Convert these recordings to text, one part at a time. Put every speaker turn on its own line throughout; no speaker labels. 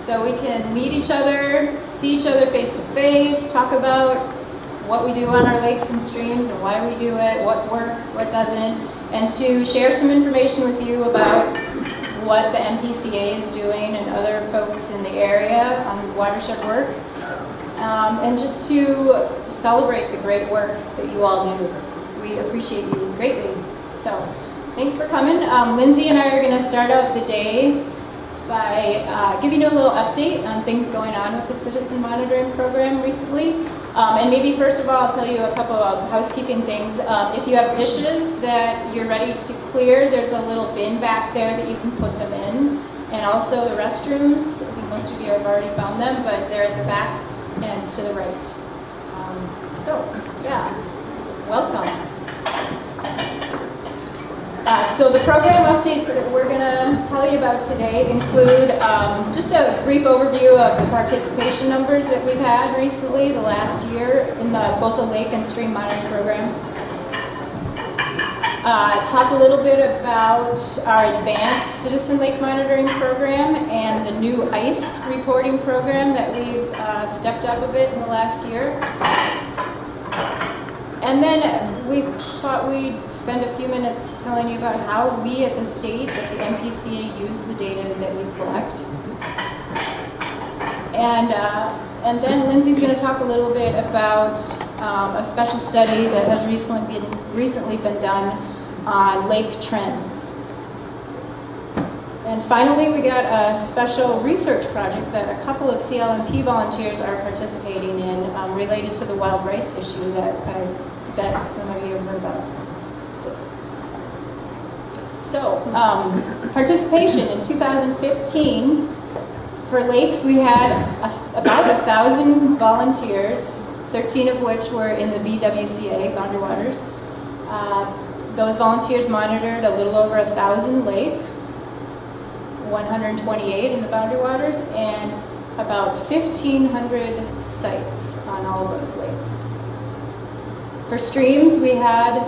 so we can meet each other, see each other face to face, talk about what we do on our lakes and streams and why we do it, what works, what doesn't, and to share some information with you about what the MPCA is doing and other folks in the area on watershed work, and just to celebrate the great work that you all do. We appreciate you greatly. So thanks for coming. Lindsay and I are going to start out the day by giving you a little update on things going on with the Citizen Monitoring Program recently. And maybe first of all, I'll tell you a couple of housekeeping things. If you have dishes that you're ready to clear, there's a little bin back there that you can put them in. And also the restrooms, I think most of you have already found them, but they're at the back and to the right. Welcome. So the program updates that we're going to tell you about today include just a brief overview of the participation numbers that we've had recently, the last year, in both the lake and stream monitoring programs. Talk a little bit about our advanced citizen lake monitoring program and the new ICE reporting program that we've stepped up a bit in the last year. And then we thought we'd spend a few minutes telling you about how we at the state, at the MPCA, use the data that we collect. And then Lindsay's going to talk a little bit about a special study that has recently been done on lake trends. And finally, we got a special research project that a couple of CLMP volunteers are participating in related to the wild rice issue that I bet some of you have heard about. So, participation in 2015, for lakes we had about 1,000 volunteers, 13 of which were in the BWCA, Boundary Waters. Those volunteers monitored a little over 1,000 lakes, 128 in the Boundary Waters, and about 1,500 sites on all of those lakes. For streams, we had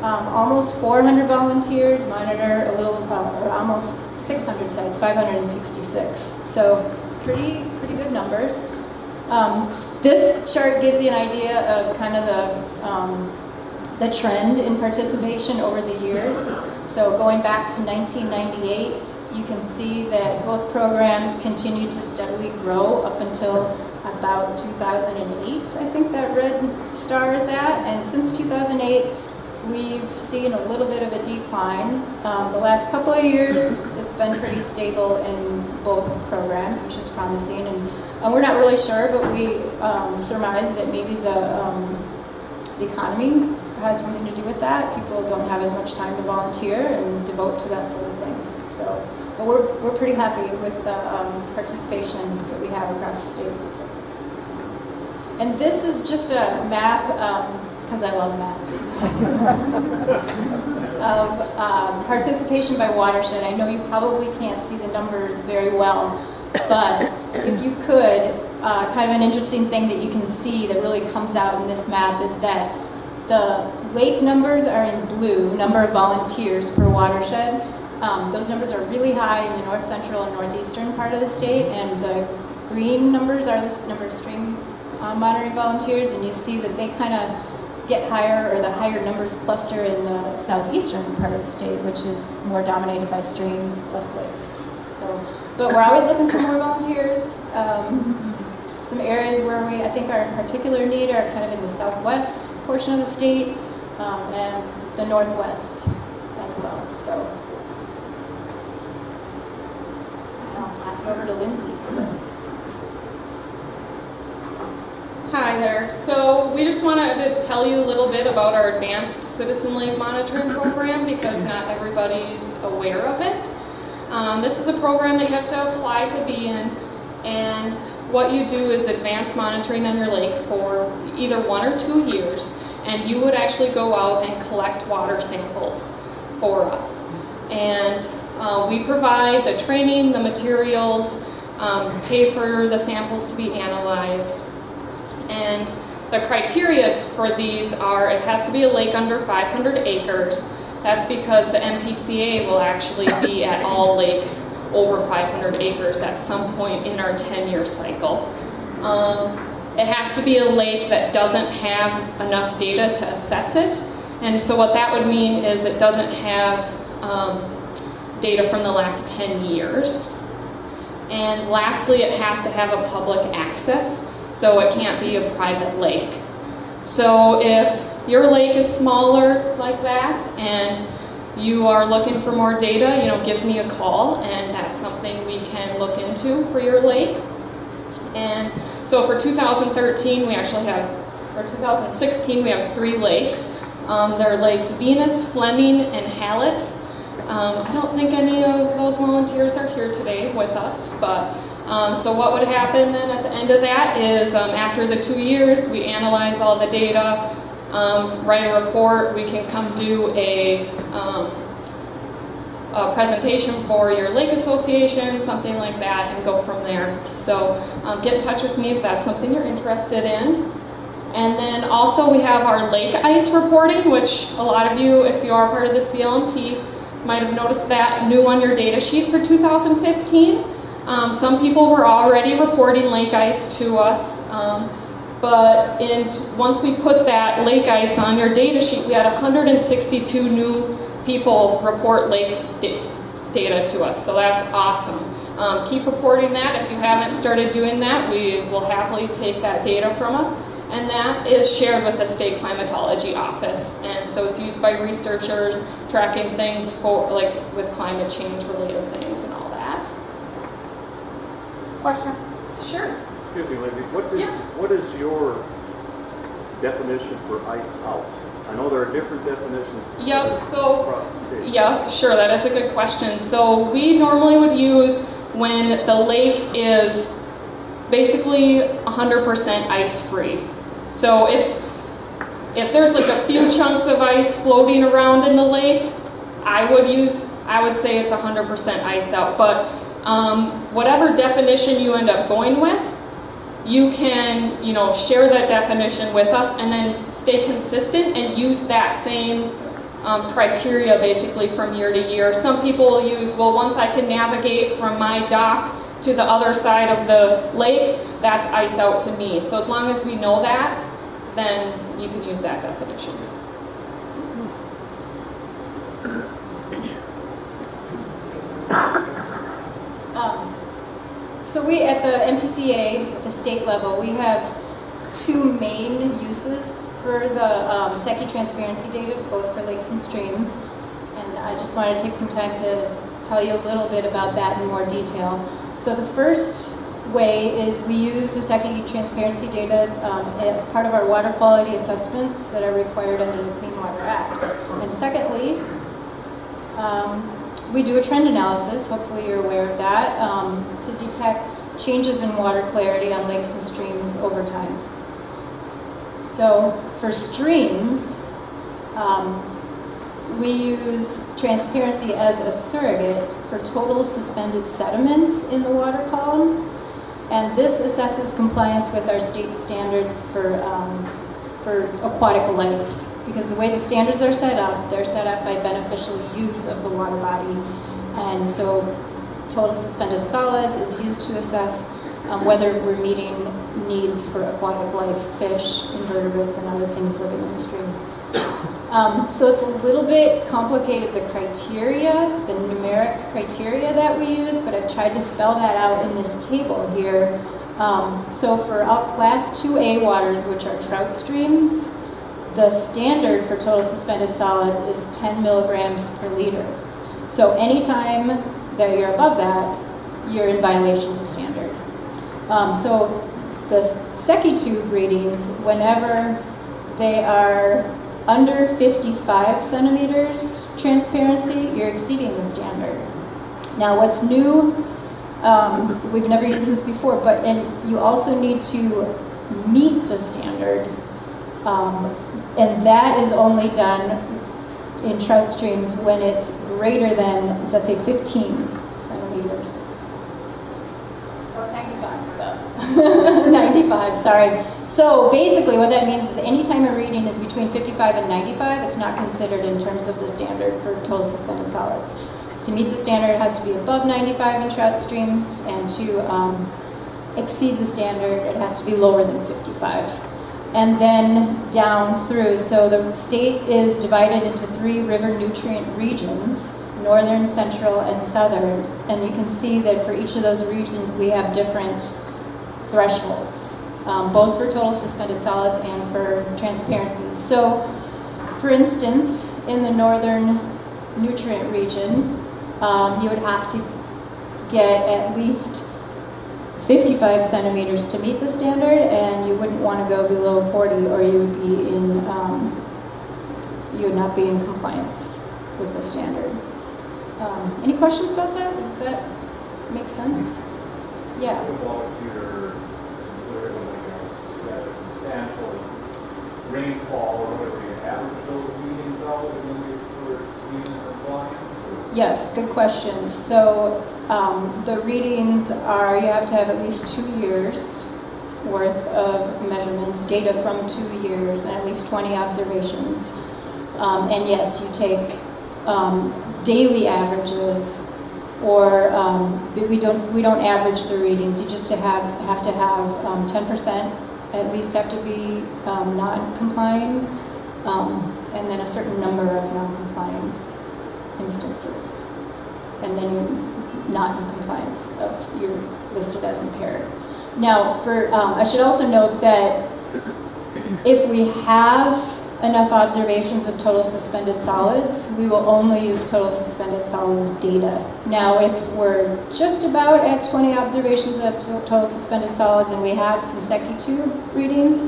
almost 400 volunteers monitor almost 600 sites, 566. So pretty good numbers. This chart gives you an idea of kind of the trend in participation over the years. So going back to 1998, you can see that both programs continue to steadily grow up until about 2008, I think that red star is at. And since 2008, we've seen a little bit of a decline. The last couple of years, it's been pretty stable in both programs, which is promising. And we're not really sure, but we surmise that maybe the economy had something to do with that. People don't have as much time to volunteer and devote to that sort of thing. So, but we're pretty happy with the participation that we have across the state. And this is just a map, because I love maps, of participation by watershed. I know you probably can't see the numbers very well, but if you could, kind of an interesting thing that you can see that really comes out in this map is that the lake numbers are in blue, number of volunteers per watershed. Those numbers are really high in the north central and northeastern part of the state, and the green numbers are the number of stream monitoring volunteers, and you see that they kind of get higher, or the higher numbers cluster in the southeastern part of the state, which is more dominated by streams, less lakes. So, but we're always looking for more volunteers. Some areas where I think are in particular need are kind of in the southwest portion of the state and the northwest as well. So I'll pass it over to Lindsay for this.
Hi there. So we just wanted to tell you a little bit about our advanced citizen lake monitoring program because not everybody's aware of it. This is a program that you have to apply to be in, and what you do is advanced monitoring on your lake for either 1 or 2 years, and you would actually go out and collect water samples for us. And we provide the training, the materials, pay for the samples to be analyzed. And the criteria for these are it has to be a lake under 500 acres. That's because the MPCA will actually be at all lakes over 500 acres at some point in our 10-year cycle. It has to be a lake that doesn't have enough data to assess it. And so what that would mean is it doesn't have data from the last 10 years. And lastly, it has to have a public access, so it can't be a private lake. So if your lake is smaller like that and you are looking for more data, give me a call, and that's something we can look into for your lake. And so for 2013, we actually have, or 2016, we have 3 lakes. They're Lakes Venus, Fleming, and Hallett. I don't think any of those volunteers are here today with us, but so what would happen then at the end of that is after the 2 years, we analyze all the data, write a report, we can come do a presentation for your lake association, something like that, and go from there. So get in touch with me if that's something you're interested in. And then also we have our lake ice reporting, which a lot of you, if you are part of the CLMP, might have noticed that new on your data sheet for 2015. Some people were already reporting lake ice to us, but once we put that lake ice on your data sheet, we had 162 new people report lake data to us, so that's awesome. Keep reporting that. If you haven't started doing that, we will happily take that data from us. And that is shared with the state climatology office. And so it's used by researchers tracking things for, like, with climate change related things and all that.
Question?
Sure.
Excuse me, Lindsay, what is your definition for ice out? I know there are different definitions across the state.
Yeah, sure, that is a good question. So we normally would use when the lake is basically 100% ice-free. So if there's like a few chunks of ice floating around in the lake, I would say it's 100% ice out. But whatever definition you end up going with, you can, share that definition with us and then stay consistent and use that same criteria basically from year to year. Some people use, well, once I can navigate from my dock to the other side of the lake, that's ice out to me. So as long as we know that, then you can use that definition.
So we, at the MPCA, at the state level, we have 2 main uses for the Secchi transparency data, both for lakes and streams. And I just wanted to take some time to tell you a little bit about that in more detail. So the first way is we use the Secchi transparency data as part of our water quality assessments that are required under the Clean Water Act. And secondly, we do a trend analysis, hopefully you're aware of that, to detect changes in water clarity on lakes and streams over time. So for streams, we use transparency as a surrogate for total suspended sediments in the water column, and this assesses compliance with our state standards for aquatic life. Because the way the standards are set up, they're set up by beneficial use of the water body. And so total suspended solids is used to assess whether we're meeting needs for aquatic life, fish, invertebrates, and other things living in the streams. So it's a little bit complicated, the criteria, the numeric criteria that we use, but I've tried to spell that out in this table here. So for class 2A waters, which are trout streams, the standard for total suspended solids is 10 milligrams per liter. So anytime that you're above that, you're in violation of the standard. So the Secchi tube readings, whenever they are under 55 centimeters transparency, you're exceeding the standard. Now what's new, we've never used this before, but you also need to meet the standard. And that is only done in trout streams when it's greater than, let's say, 15 centimeters. Or 95, though. 95, sorry. So basically what that means is anytime a reading is between 55 and 95, it's not considered in terms of the standard for total suspended solids. To meet the standard, it has to be above 95 in trout streams, and to exceed the standard, it has to be lower than 55. And then down through, so the state is divided into 3 river nutrient regions, northern, central, and southern. And you can see that for each of those regions, we have different thresholds, both for total suspended solids and for transparency. So, for instance, in the northern nutrient region, you would have to get at least 55 centimeters to meet the standard, and you wouldn't want to go below 40, or you would be in, you would not be in compliance with the standard. Any questions about that? Does that make sense? Yeah.
What about if you're considering like a substantial rainfall or whatever, you average those readings out and then you're being in compliance?
Yes, good question. So the readings are, you have to have at least 2 years worth of measurements, data from 2 years, and at least 20 observations. And yes, you take daily averages, or we don't average the readings. You just have to have 10% at least have to be non-complying, and then a certain number of non-complying instances, and then you're not in compliance you're listed as impaired. Now, I should also note that if we have enough observations of total suspended solids, we will only use total suspended solids data. Now, if we're just about at 20 observations of total suspended solids and we have some Secchi tube readings,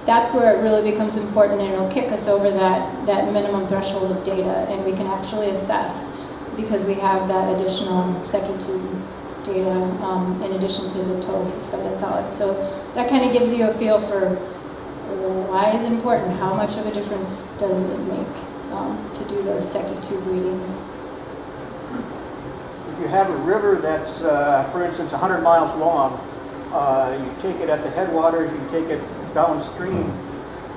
that's where it really becomes important, and it'll kick us over that minimum threshold of data, and we can actually assess, because we have that additional Secchi tube data in addition to the total suspended solids. So that kind of gives you a feel for why is it important, how much of a difference does it make to do those Secchi tube readings.
If you have a river that's, for instance, 100 miles long, you take it at the headwaters, you take it downstream.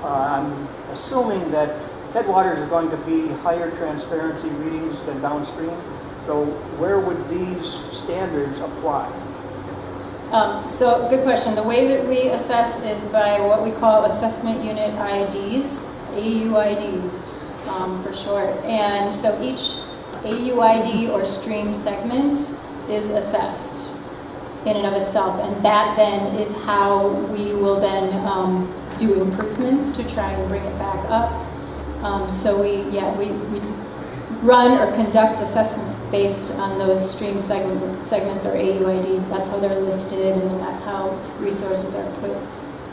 I'm assuming that headwaters are going to be higher transparency readings than downstream. So where would these standards apply?
So good question. The way that we assess is by what we call assessment unit IDs, AUIDs for short. And so each AUID or stream segment is assessed in and of itself, and that then is how we will then do improvements to try and bring it back up. So we run or conduct assessments based on those stream segments or AUIDs. That's how they're listed, and then that's how resources are put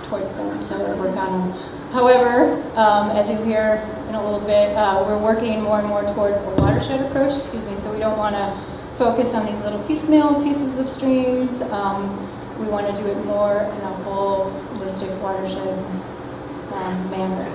towards them to work on them. However, as you'll hear in a little bit, we're working more and more towards a watershed approach, so we don't want to focus on these little piecemeal pieces of streams. We want to do it more in a holistic watershed manner.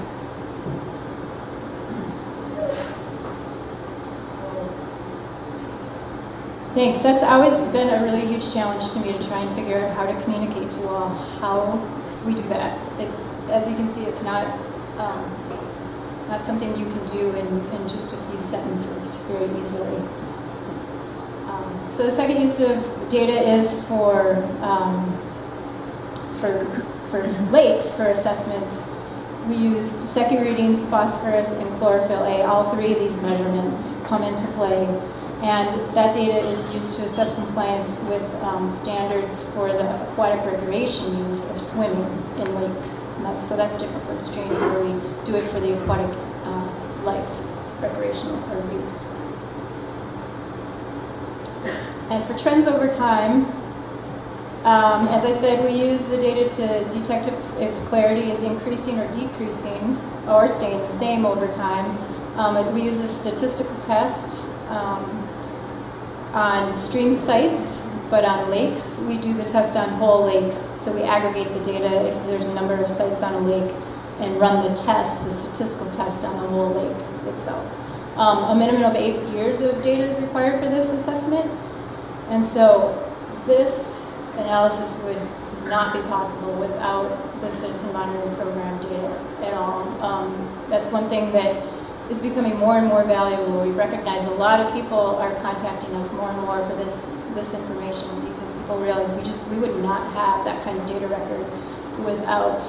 Thanks. That's always been a really huge challenge to me, to try and figure out how to communicate to you all how we do that. It's, as you can see, it's not something you can do in just a few sentences very easily. So the second use of data is for lakes, for assessments. We use Secchi readings, phosphorus, and chlorophyll A. All 3 of these measurements come into play. And that data is used to assess compliance with standards for the aquatic recreation use of swimming in lakes. And that's different from streams, where we do it for the aquatic life, recreational or use. And for trends over time, as I said, we use the data to detect if clarity is increasing or decreasing or staying the same over time. We use a statistical test on stream sites, but on lakes, we do the test on whole lakes. So we aggregate the data if there's a number of sites on a lake and run the test, the statistical test on the whole lake itself. A minimum of 8 years of data is required for this assessment. And so this analysis would not be possible without the citizen monitoring program data at all. That's one thing that is becoming more and more valuable. We recognize a lot of people are contacting us more and more for this information because people realize we would not have that kind of data record without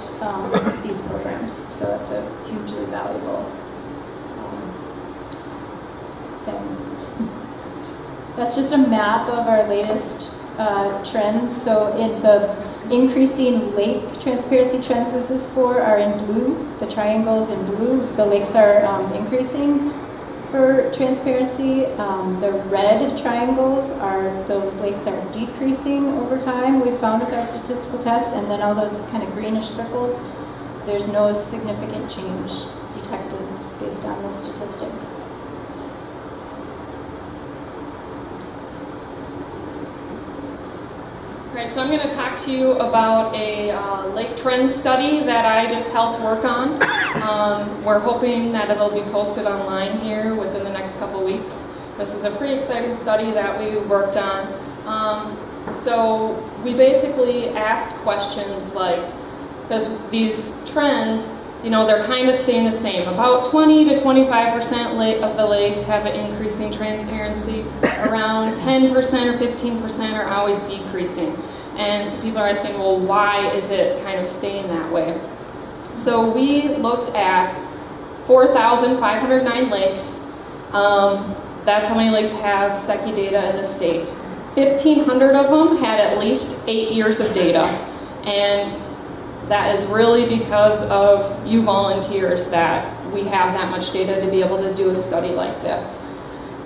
these programs. So that's a hugely valuable thing. That's just a map of our latest trends. So in the increasing lake transparency trends this is for are in blue. The triangles in blue, the lakes are increasing for transparency. The red triangles are those lakes are decreasing over time. We found with our statistical test, and then all those kind of greenish circles, there's no significant change detected based on those statistics.
Okay, so I'm going to talk to you about a lake trend study that I just helped work on. We're hoping that it'll be posted online here within the next couple weeks. This is a pretty exciting study that we worked on. So we basically asked questions like, because these trends, you know, they're kind of staying the same. About 20 to 25% of the lakes have an increasing transparency. Around 10% or 15% are always decreasing. And so people are asking, well, why is it kind of staying that way? So we looked at 4,509 lakes. That's how many lakes have Secchi data in the state. 1,500 of them had at least 8 years of data. And that is really because of you volunteers that we have that much data to be able to do a study like this.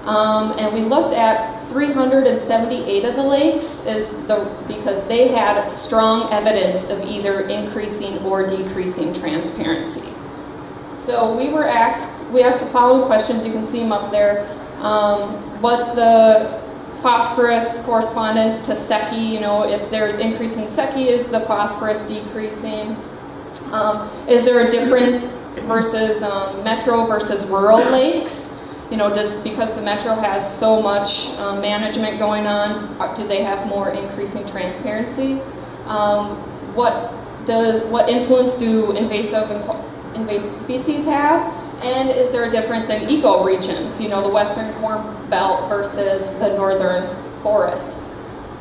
And we looked at 378 of the lakes because they had strong evidence of either increasing or decreasing transparency. So we asked the following questions. You can see them up there. What's the phosphorus correspondence to Secchi? You know, if there's increasing Secchi, is the phosphorus decreasing? Is there a difference versus metro versus rural lakes? You know, because the metro has so much management going on, do they have more increasing transparency? What influence do invasive species have? And is there a difference in ecoregions? You know, the western corn belt versus the northern forest.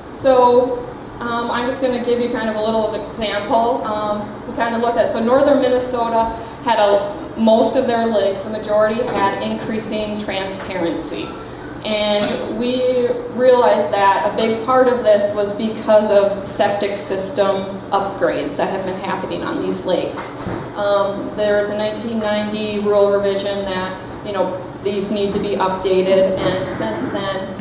So I'm just going to give you kind of a little example. We kind of look at, so northern Minnesota had most of their lakes, the majority had increasing transparency. And we realized that a big part of this was because of septic system upgrades that have been happening on these lakes. There was a 1990 rule revision that, you know, these need to be updated, and since then,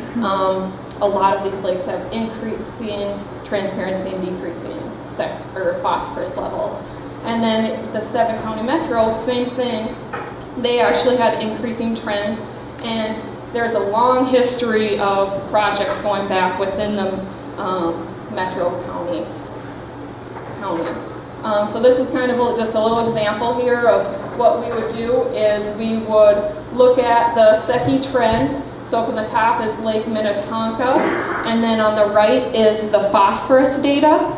a lot of these lakes have increasing transparency and decreasing phosphorus levels. And then the 7-county metro, same thing. They actually had increasing trends, and there's a long history of projects going back within the metro counties. So this is kind of just a little example here of what we would do is we would look at the Secchi trend. So up on the top is Lake Minnetonka, and then on the right is the phosphorus data.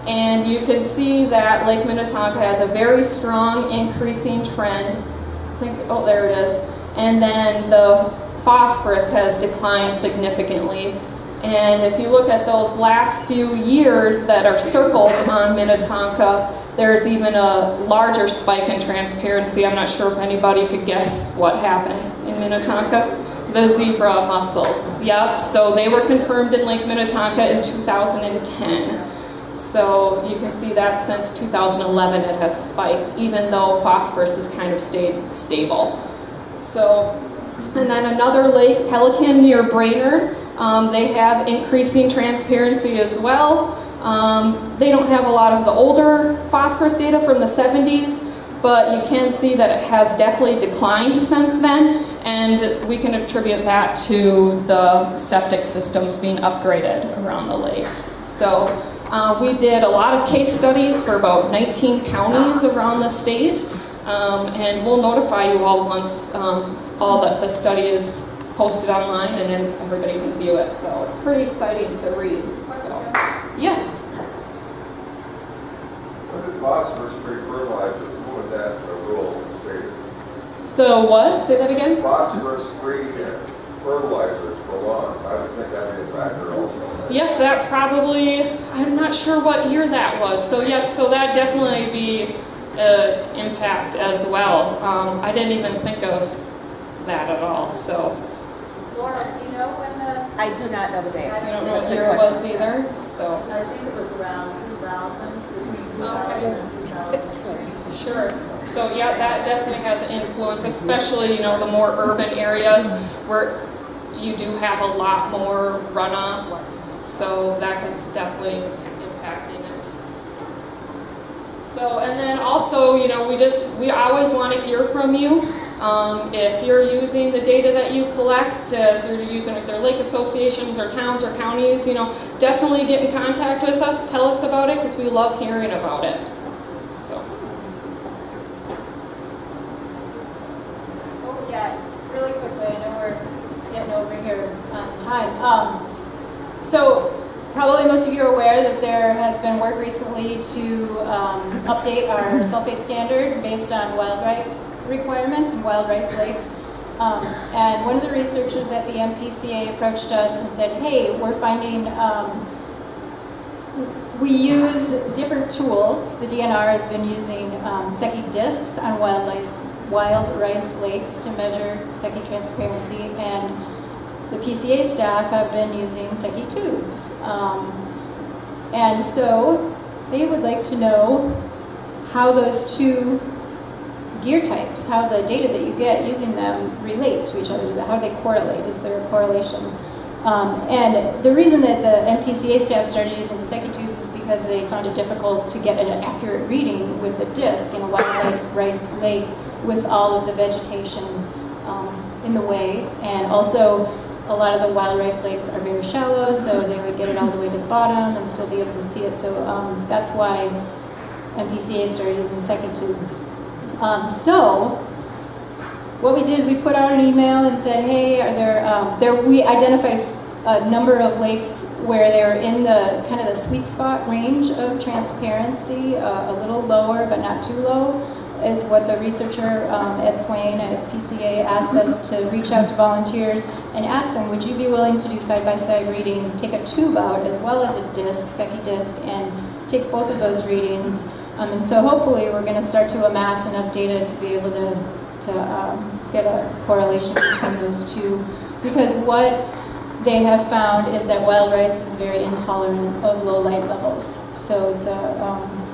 And you can see that Lake Minnetonka has a very strong increasing trend. Oh, there it is. And then the phosphorus has declined significantly. And if you look at those last few years that are circled on Minnetonka, there's even a larger spike in transparency. I'm not sure if anybody could guess what happened in Minnetonka. The zebra mussels. Yep, so they were confirmed in Lake Minnetonka in 2010. So you can see that since 2011 it has spiked, even though phosphorus has kind of stayed stable. So, and then another lake, Pelican near Brainerd, they have increasing transparency as well. They don't have a lot of the older phosphorus data from the 70s, but you can see that it has definitely declined since then, and we can attribute that to the septic systems being upgraded around the lake. So we did a lot of case studies for about 19 counties around the state, and we'll notify you all once all that the study is posted online, and then everybody can view it. So it's pretty exciting to read. So, yes.
What did phosphorus-free fertilizer, what was that, a rule in the state?
The what? Say that again?
Phosphorus-free fertilizers for lawns, I would think that'd be a factor also.
Yes, that probably, I'm not sure what year that was. So yes, so that definitely be impact as well. I didn't even think of that at all, so.
Laura, do you know when the?
I do not know the date.
I don't know what year it was either, so.
I think it was around 2000, between 2000 and 2003.
Sure. So yeah, that definitely has an influence, especially, the more urban areas where you do have a lot more runoff. So that is definitely impacting it. So, and then also, we always want to hear from you. If you're using the data that you collect, if you're using with their lake associations or towns or counties, definitely get in contact with us. Tell us about it because we love hearing about it. So.
Oh, yeah, really quickly, I know we're getting over here on time. So probably most of you are aware that there has been work recently to update our sulfate standard based on wild rice requirements and wild rice lakes. And one of the researchers at the MPCA approached us and said, hey, we're finding we use different tools. The DNR has been using Secchi discs on wild rice lakes to measure Secchi transparency, and the PCA staff have been using Secchi tubes. And so they would like to know how those two gear types, how the data that you get using them relate to each other, how they correlate. Is there a correlation? And the reason that the MPCA staff started using the Secchi tubes is because they found it difficult to get an accurate reading with a disc in a wild rice lake with all of the vegetation in the way. And also, a lot of the wild rice lakes are very shallow, so they would get it all the way to the bottom and still be able to see it. So that's why MPCA started using the Secchi tube. So what we did is we put out an email and said, hey, are we identified a number of lakes where they're in the kind of the sweet spot range of transparency, a little lower but not too low, is what the researcher Ed Swain at PCA asked us to reach out to volunteers and ask them, would you be willing to do side-by-side readings, take a tube out as well as a disc, Secchi disc, and take both of those readings. And so hopefully we're going to start to amass enough data to be able to get a correlation between those two. Because what they have found is that wild rice is very intolerant of low light levels. So it's a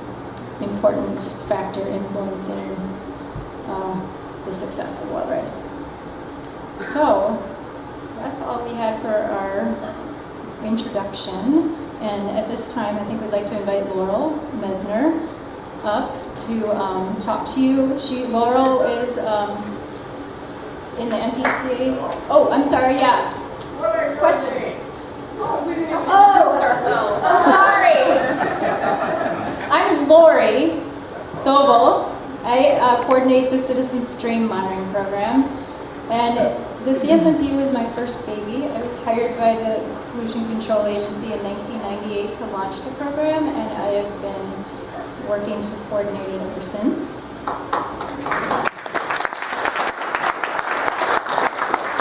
important factor influencing the success of wild rice. So that's all we had for our introduction. And at this time, I think we'd like to invite Laurel Mesner up to talk to you. Laurel is in the MPCA. Oh, I'm sorry, yeah. Questions?
Oh, we didn't even
Oh,
ourselves.
sorry. I'm Lori Sobel. I coordinate the Citizen Stream Monitoring Program. And the CSMP was my first baby. I was hired by the Pollution Control Agency in 1998 to launch the program, and I have been working to coordinate it ever since.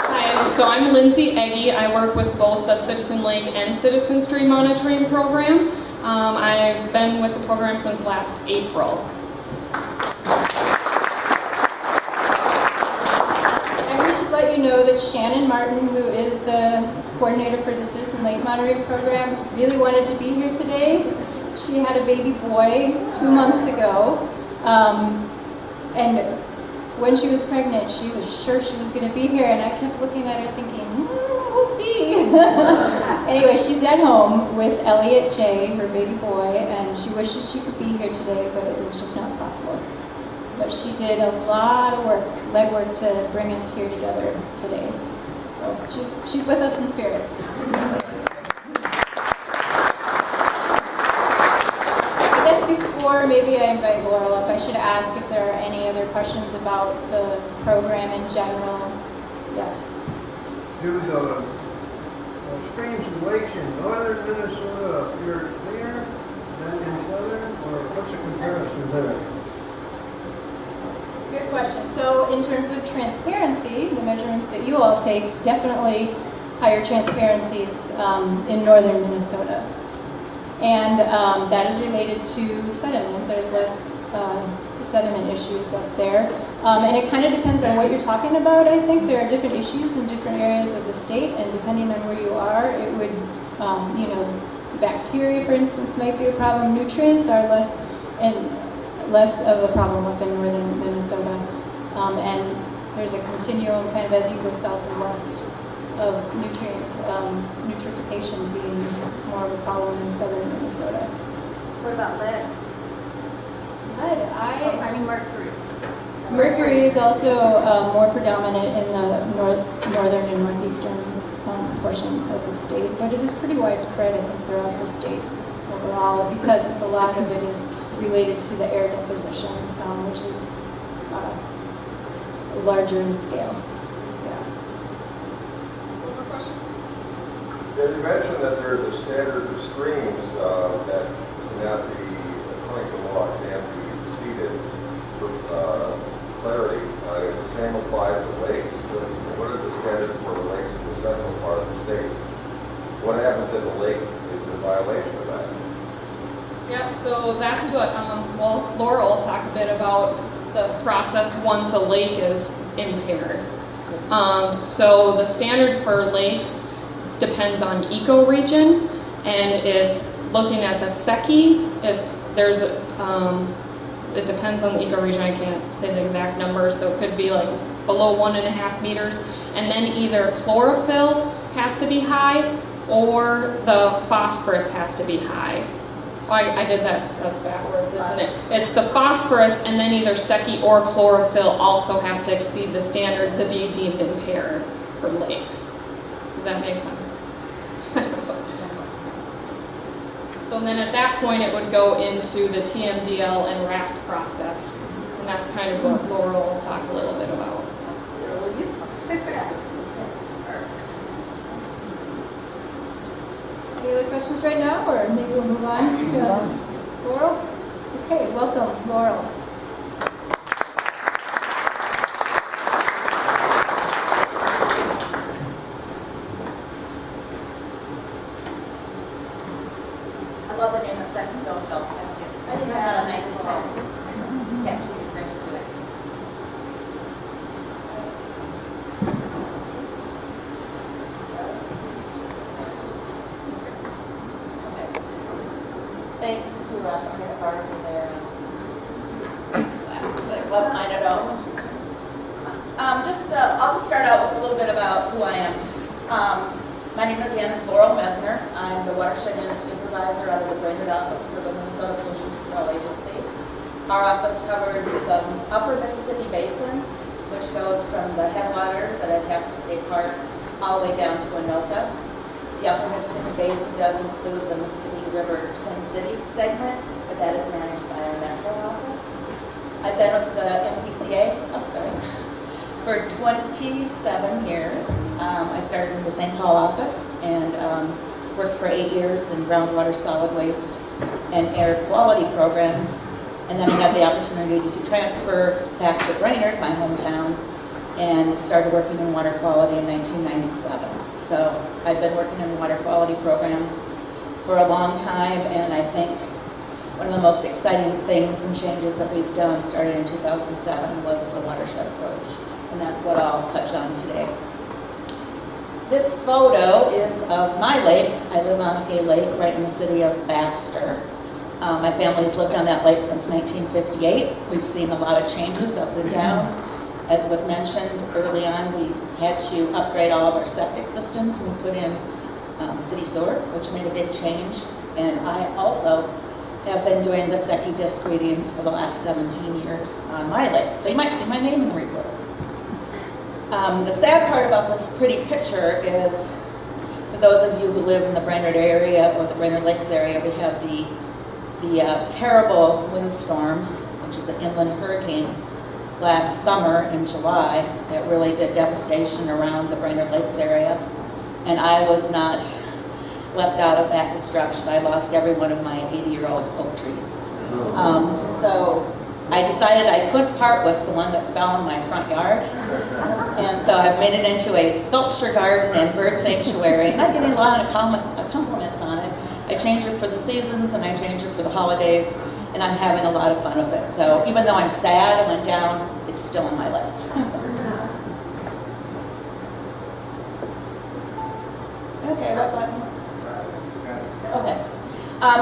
Hi, so I'm Lindsay Eggy. I work with both the Citizen Lake and Citizen Stream Monitoring Program. I've been with the program since last April.
Let you know that Shannon Martin, who is the coordinator for the Citizen Lake Monitoring Program, really wanted to be here today. She had a baby boy 2 months ago, and when she was pregnant, she was sure she was going to be here, and I kept looking at her thinking, we'll see. Anyway, she's at home with Elliot J., her baby boy, and she wishes she could be here today, but it was just not possible. But she did a lot of work, legwork, to bring us here together today. So she's with us in spirit. I guess before maybe I invite Laurel up, I should ask if there are any other questions about the program in general. Yes.
Do the streams and lakes in northern Minnesota appear cleaner than in southern, or what's the comparison there?
great question. So in terms of transparency, the measurements that you all take, definitely higher transparencies in northern Minnesota. And that is related to sediment. There's less sediment issues up there. And it kind of depends on what you're talking about, I think. There are different issues in different areas of the state, and depending on where you are, it would, you know, bacteria, for instance, might be a problem. Nutrients are less of a problem up in northern Minnesota. And there's a continuum kind of as you go south and west of nutrification being more of a problem in southern Minnesota.
What about lead?
I
mean mercury.
Mercury is also more predominant in the northern and northeastern portion of the state, but it is pretty widespread, I think, throughout the state overall, because it's a lot of it is related to the air deposition, which is larger in scale.
Yeah, you mentioned that there's a standard for streams that cannot be, according to law, can't be exceeded for clarity. Does the same apply to lakes? What is the standard for the lakes in the central part of the state? What happens if a lake is in violation of that?
Yeah, so that's what, well, Laura will talk a bit about the process once a lake is impaired. So the standard for lakes depends on ecoregion, and it's looking at the Secchi. If there's a, it depends on the ecoregion, I can't say the exact number, so it could be like below 1.5 meters, and then either chlorophyll has to be high or the phosphorus has to be high. Oh, I did that's backwards, isn't it? It's the phosphorus, and then either Secchi or chlorophyll also have to exceed the standard to be deemed impaired for lakes. Does that make sense? So then at that point it would go into the TMDL and RAPS process. And that's kind of what Laura will talk a little bit about.
Any other questions right now, or maybe we'll move on to Laurel? Okay, welcome, Laurel.
I love the name of Secchi Social. I think it's got a nice little catchy ring to it. Okay. Thanks to somebody at Barbara there. Well, I don't know. I'll just start out with a little bit about who I am. My name again is Laurel Messner. I'm the Watershed Unit Supervisor out of the Great River Office for the Minnesota Pollution Control Agency. Our office covers the upper Mississippi Basin, which goes from the headwaters at Itasca State Park all the way down to Anoka. The upper Mississippi Basin does include the Mississippi River Twin Cities segment, but that is managed by our metro office. I've been with the MPCA, for 27 years. I started in the St. Paul office and worked for 8 years in groundwater, solid waste, and air quality programs. And then I had the opportunity to transfer back to Brainerd, my hometown, and started working in water quality in 1997. So I've been working in water quality programs for a long time, and I think one of the most exciting things and changes that we've done started in 2007 was the watershed approach. And that's what I'll touch on today. This photo is of my lake. I live on a lake right in the city of Baxter. My family's lived on that lake since 1958. We've seen a lot of changes up and down. As was mentioned early on, we had to upgrade all of our septic systems. We put in city sewer, which made a big change. And I also have been doing the Secchi disc readings for the last 17 years on my lake. So you might see my name in the report. The sad part about this pretty picture is, for those of you who live in the Brainerd area or the Brainerd Lakes area, we have the terrible windstorm, which is an inland hurricane, last summer in July that really did devastation around the Brainerd Lakes area. And I was not left out of that destruction. I lost every one of my 80-year-old oak trees. So I decided I couldn't part with the one that fell in my front yard. And so I've made it into a sculpture garden and bird sanctuary. And I'm getting a lot of compliments on it. I change it for the seasons and I change it for the holidays. And I'm having a lot of fun with it. So even though I'm sad I went down, it's still in my life. Okay, what button? Okay.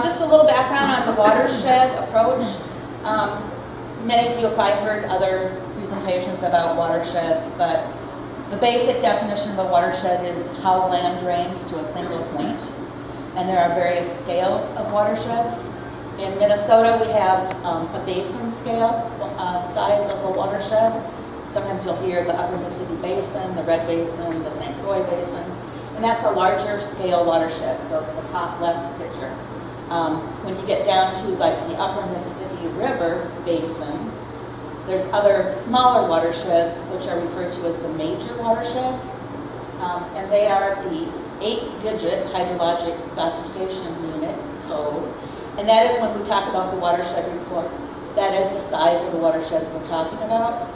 Just a little background on the watershed approach. Many of you have probably heard other presentations about watersheds, but the basic definition of a watershed is how land drains to a single point. And there are various scales of watersheds. In Minnesota, we have a basin scale size of a watershed. Sometimes you'll hear the Upper Mississippi Basin, the Red Basin, the St. Croix Basin, and that's a larger scale watershed, so it's the top left picture. When you get down to like the Upper Mississippi River Basin, there's other smaller watersheds which are referred to as the major watersheds, and they are the 8-digit hydrologic classification unit code, and that is when we talk about the watershed report. That is the size of the watersheds we're talking about.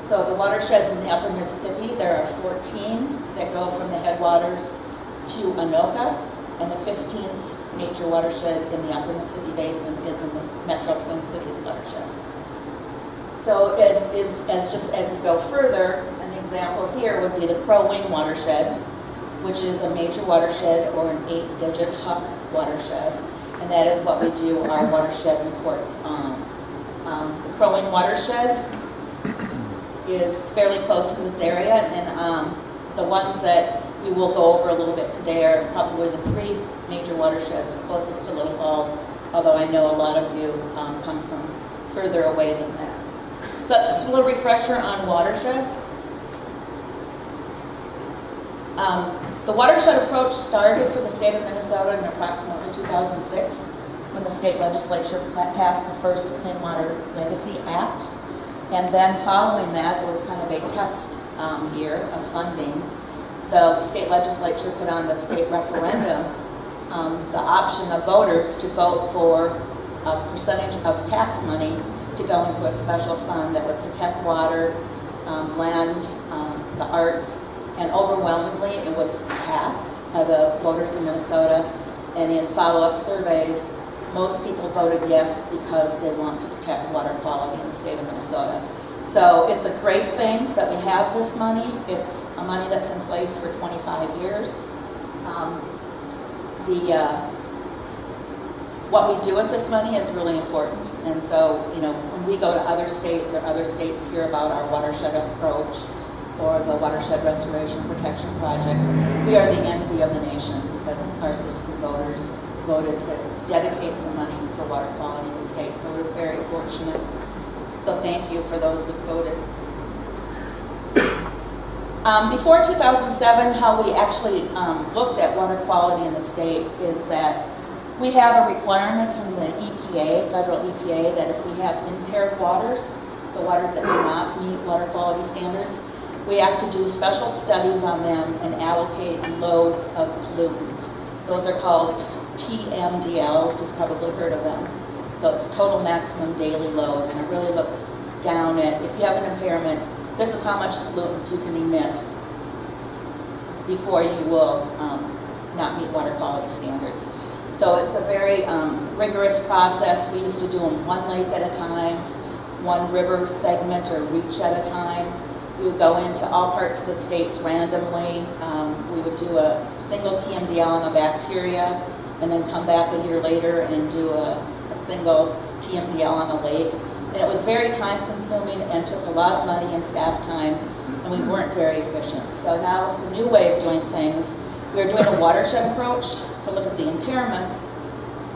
So the watersheds in the Upper Mississippi, there are 14 that go from the headwaters to Anoka, and the 15th major watershed in the Upper Mississippi Basin is in the Metro Twin Cities watershed. So as you go further, an example here would be the Crow Wing watershed, which is a major watershed or an 8-digit HUC watershed, and that is what we do our watershed reports on. The Crow Wing watershed is fairly close to this area, and the ones that we will go over a little bit today are probably the 3 major watersheds closest to Little Falls, although I know a lot of you come from further away than that. So that's just a little refresher on watersheds. The watershed approach started for the state of Minnesota in approximately 2006 when the state legislature passed the first Clean Water Legacy Act. And then following that, it was kind of a test year of funding. The state legislature put on the state referendum the option of voters to vote for a percentage of tax money to go into a special fund that would protect water, land, the arts, and overwhelmingly it was passed by the voters in Minnesota. And in follow-up surveys, most people voted yes because they want to protect water quality in the state of Minnesota. So it's a great thing that we have this money. It's a money that's in place for 25 years. What we do with this money is really important. And so, when we go to other states or other states hear about our watershed approach or the watershed restoration protection projects, we are the envy of the nation because our citizen voters voted to dedicate some money for water quality in the state. So we're very fortunate. So thank you for those that voted. Before 2007, how we actually looked at water quality in the state is that we have a requirement from the EPA, federal EPA, that if we have impaired waters, so waters that do not meet water quality standards, we have to do special studies on them and allocate loads of pollutant. Those are called TMDLs, you've probably heard of them. So it's total maximum daily load, and it really looks down at, if you have an impairment, this is how much pollutant you can emit before you will not meet water quality standards. So it's a very rigorous process. We used to do them one lake at a time, one river segment or reach at a time. We would go into all parts of the states randomly. We would do a single TMDL on a bacteria and then come back a year later and do a single TMDL on a lake. And it was very time consuming and took a lot of money and staff time, and we weren't very efficient. So now with the new way of doing things, we're doing a watershed approach to look at the impairments,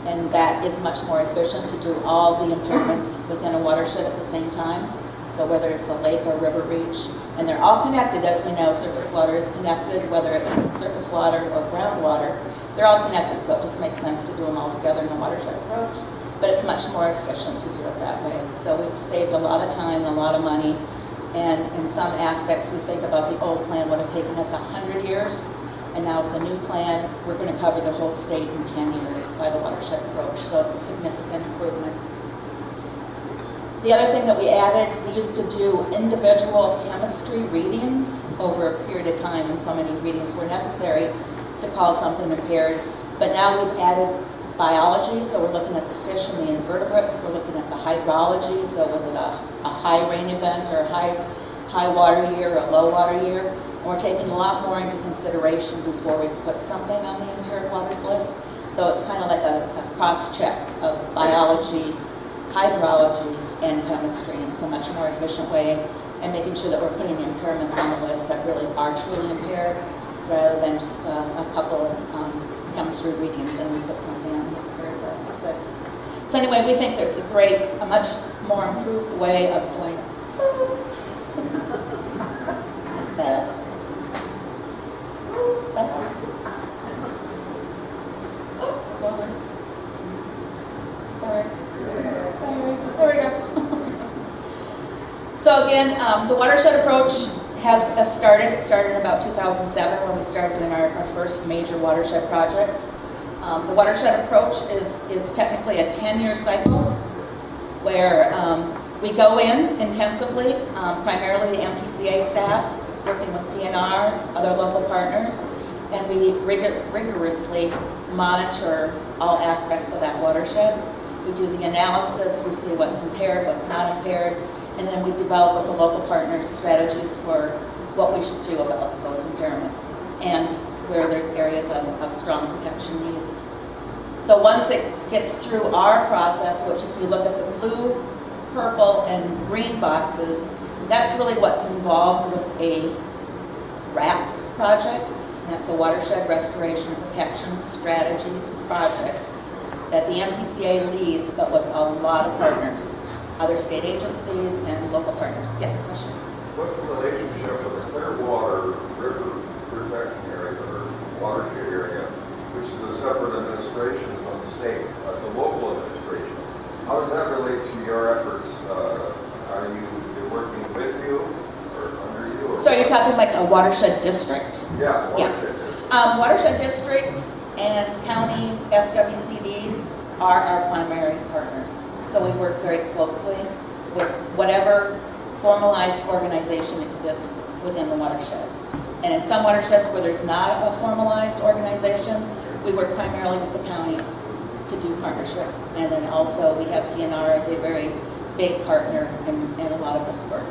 and that is much more efficient to do all the impairments within a watershed at the same time. So whether it's a lake or river reach, and they're all connected, as we know, surface water is connected, whether it's surface water or groundwater, they're all connected, so it just makes sense to do them all together in a watershed approach. But it's much more efficient to do it that way. So we've saved a lot of time and a lot of money, and in some aspects we think about the old plan would have taken us 100 years, and now with the new plan, we're going to cover the whole state in 10 years by the watershed approach, so it's a significant improvement. The other thing that we added, we used to do individual chemistry readings over a period of time, and so many readings were necessary to call something impaired. But now we've added biology, so we're looking at the fish and the invertebrates. We're looking at the hydrology, so was it a high rain event or a high water year or a low water year? And we're taking a lot more into consideration before we put something on the impaired waters list. So it's kind of like a cross-check of biology, hydrology, and chemistry in a much more efficient way, and making sure that we're putting the impairments on the list that really are truly impaired, rather than just a couple of chemistry readings and we put something on the impaired list. So anyway, we think there's a much more improved way of doing that. Sorry. There we go. So again, the watershed approach has started. It started in about 2007 when we started doing our first major watershed projects. The watershed approach is technically a 10-year cycle where we go in intensively, primarily the MPCA staff, working with DNR, other local partners, and we rigorously monitor all aspects of that watershed. We do the analysis, we see what's impaired, what's not impaired, and then we develop with the local partners strategies for what we should do about those impairments and where there's areas of strong protection needs. So once it gets through our process, which if you look at the blue, purple, and green boxes, that's really what's involved with a RAPS project. And that's a Watershed Restoration and Protection Strategies project that the MPCA leads, but with a lot of partners, other state agencies and local partners. Yes, question?
What's the relationship with the Clearwater River Protection Area or watershed area, which is a separate administration from the state? It's a local administration. How does that relate to your efforts? Are you working with you or under you? Or
So you're talking like a watershed district?
Yeah, watershed district.
Watershed districts and county SWCDs are our primary partners. So we work very closely with whatever formalized organization exists within the watershed. And in some watersheds where there's not a formalized organization, we work primarily with the counties to do partnerships. And then also we have DNR as a very big partner in a lot of this work.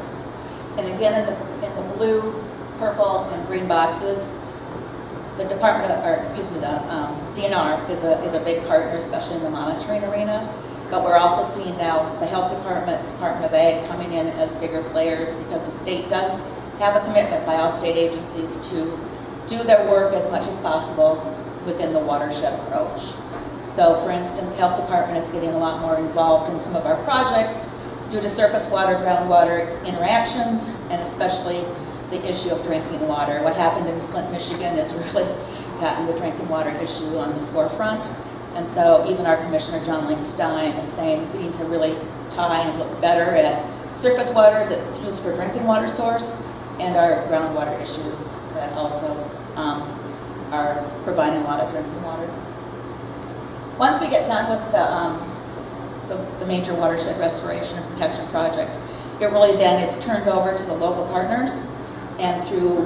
And again, in the blue, purple, and green boxes, the DNR is a big partner, especially in the monitoring arena. But we're also seeing now the health department, Department of Ag coming in as bigger players because the state does have a commitment by all state agencies to do their work as much as possible within the watershed approach. So for instance, health department is getting a lot more involved in some of our projects due to surface water, groundwater interactions, and especially the issue of drinking water. What happened in Flint, Michigan has really gotten the drinking water issue on the forefront. And so even our Commissioner, John Lane Stein, is saying we need to really tie and look better at surface waters that's used for drinking water source and our groundwater issues that also are providing a lot of drinking water. Once we get done with the major watershed restoration and protection project, it really then is turned over to the local partners, and through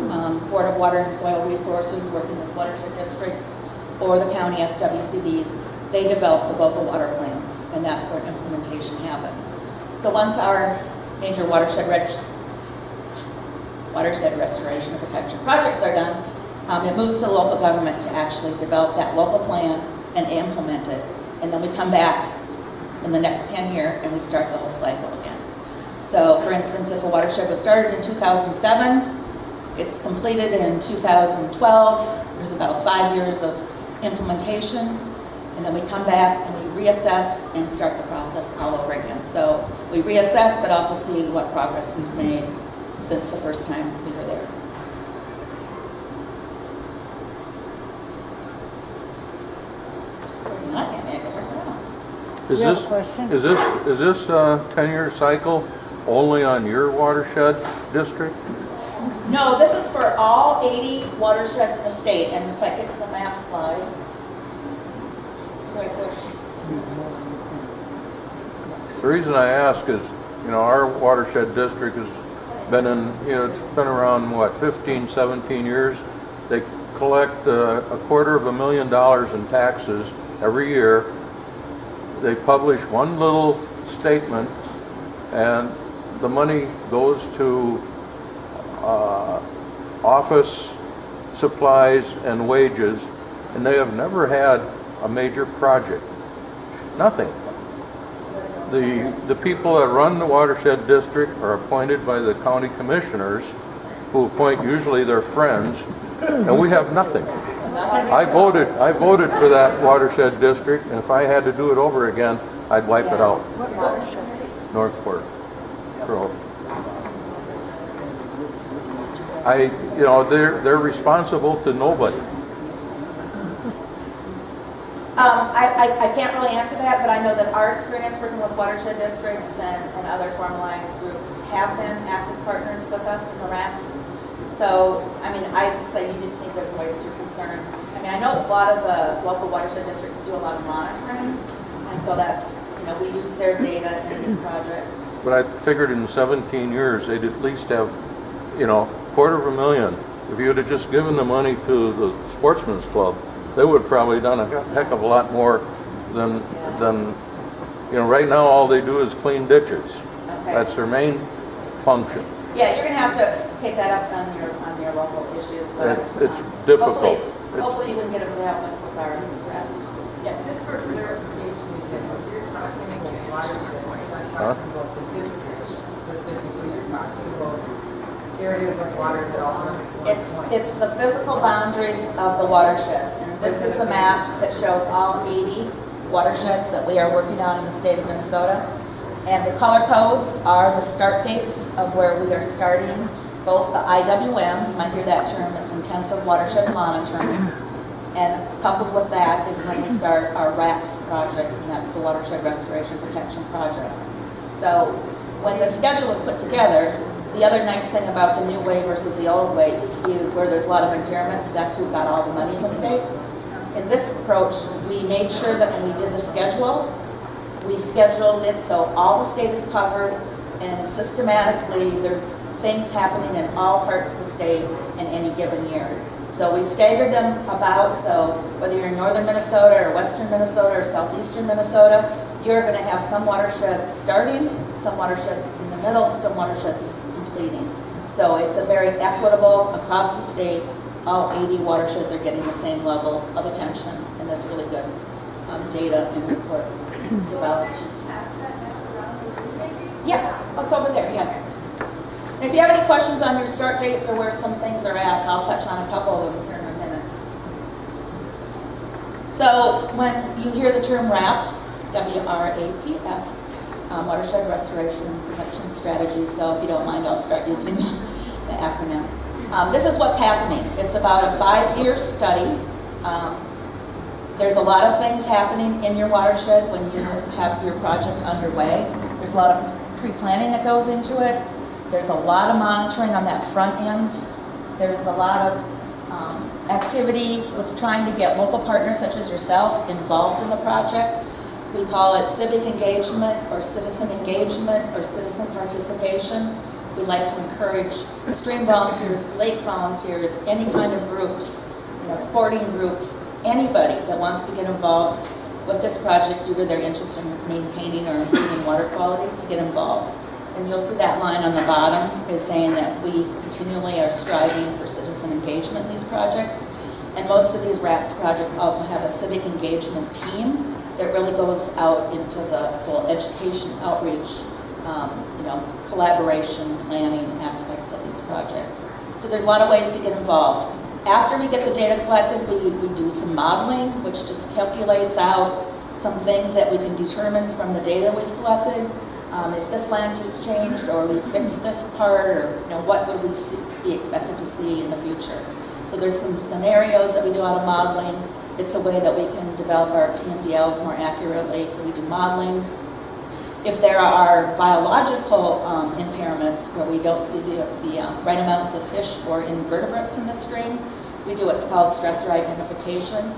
Board of Water and Soil Resources, working with watershed districts, or the county SWCDs, they develop the local water plans, and that's where implementation happens. So once our major watershed restoration and protection projects are done, it moves to the local government to actually develop that local plan and implement it. And then we come back in the next 10 years and we start the whole cycle again. So for instance, if a watershed was started in 2007, it's completed in 2012, there's about 5 years of implementation, and then we come back and we reassess and start the process all over again. So we reassess, but also see what progress we've made since the first time we were there. There's not going to make it work out.
Is
We have
this
a question?
is this a 10-year cycle only on your watershed district?
No, this is for all 80 watersheds in the state, and if I get to the map slide, right there.
The reason I ask is You know, our watershed district has been in, you know, it's been around, what, 15, 17 years. They collect $250,000 in taxes every year. They publish one little statement, and the money goes to office supplies and wages, and they have never had a major project. Nothing. The people that run the watershed district are appointed by the county commissioners, who appoint usually their friends, and we have nothing. I voted for that watershed district, and if I had to do it over again, I'd wipe it out. North Fork. So, you know, they're responsible to nobody.
I can't really answer that, but I know that our experience working with watershed districts and other formalized groups have been active partners with us in the RAPs. So, I mean, I just say you just need to voice your concerns. I mean, I know a lot of the local watershed districts do a lot of monitoring, and so that's, you know, we use their data in these projects.
But I figured in 17 years, they'd at least have, you know, $250,000. If you would have just given the money to the Sportsman's Club, they would have probably done a heck of a lot more than you know, right now all they do is clean ditches.
Okay.
That's their main function.
Yeah, you're going to have to take that up on your local issues, but
It's difficult.
Hopefully you can get them to help us with our reps. Yeah.
Just for clarification, again, if you're talking about watershed, you're not talking about the districts specifically, you're talking about areas of water development.
It's the physical boundaries of the watersheds. And this is a map that shows all 80 watersheds that we are working on in the state of Minnesota. And the color codes are the start dates of where we are starting both the IWM, you might hear that term, it's intensive watershed monitoring. And coupled with that is when we start our RAPS project, and that's the Watershed Restoration Protection Project. So when the schedule was put together, the other nice thing about the new way versus the old way used to be where there's a lot of impairments, that's who got all the money in the state. In this approach, we made sure that when we did the schedule, we scheduled it so all the state is covered, and systematically there's things happening in all parts of the state in any given year. So we staggered them about, so whether you're in northern Minnesota or western Minnesota or southeastern Minnesota, you're going to have some watersheds starting, some watersheds in the middle, some watersheds completing. So it's a very equitable across the state. All 80 watersheds are getting the same level of attention, and that's really good data and report developed. Yeah, it's over there, yeah. And if you have any questions on your start dates or where some things are at, I'll touch on a couple of them here in a minute. So when you hear the term WRAP, W-R-A-P-S, Watershed Restoration and Protection Strategy, so if you don't mind, I'll start using the acronym. This is what's happening. It's about a 5-year study. There's a lot of things happening in your watershed when you have your project underway. There's a lot of pre-planning that goes into it. There's a lot of monitoring on that front end. There's a lot of activity with trying to get local partners such as yourself involved in the project. We call it civic engagement or citizen participation. We like to encourage stream volunteers, lake volunteers, any kind of groups, sporting groups, anybody that wants to get involved with this project due to their interest in maintaining or improving water quality to get involved. And you'll see that line on the bottom is saying that we continually are striving for citizen engagement in these projects. And most of these RAPS projects also have a civic engagement team that really goes out into the whole education, outreach, collaboration, planning aspects of these projects. So there's a lot of ways to get involved. After we get the data collected, we do some modeling, which just calculates out some things that we can determine from the data we've collected. If this land use changed, or we fix this part, or what would we be expected to see in the future. So there's some scenarios that we do out of modeling. It's a way that we can develop our TMDLs more accurately. So we do modeling. If there are biological impairments where we don't see the right amounts of fish or invertebrates in the stream, we do what's called stressor identification.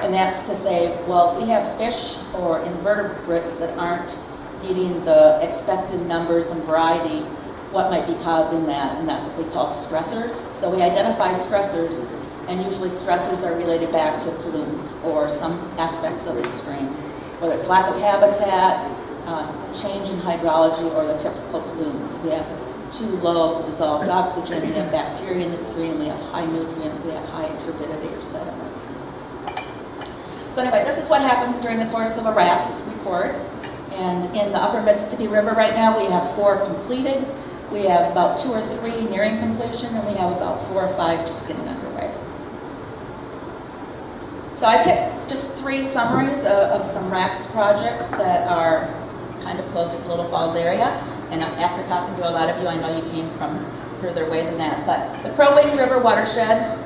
And that's to say, well, if we have fish or invertebrates that aren't needing the expected numbers and variety, what might be causing that, and that's what we call stressors. So we identify stressors, and usually stressors are related back to pollutants or some aspects of the stream, whether it's lack of habitat, change in hydrology, or the typical pollutants. We have too low dissolved oxygen, we have bacteria in the stream, we have high nutrients, we have high turbidity or sediments. So anyway, this is what happens during the course of a RAPS report. And in the upper Mississippi River right now, we have 4 completed. We have about 2 or 3 nearing completion, and we have about 4 or 5 just getting underway. So I picked just 3 summaries of some RAPS projects that are kind of close to Little Falls area. And after talking to a lot of you, I know you came from further away than that. But the Great River Watershed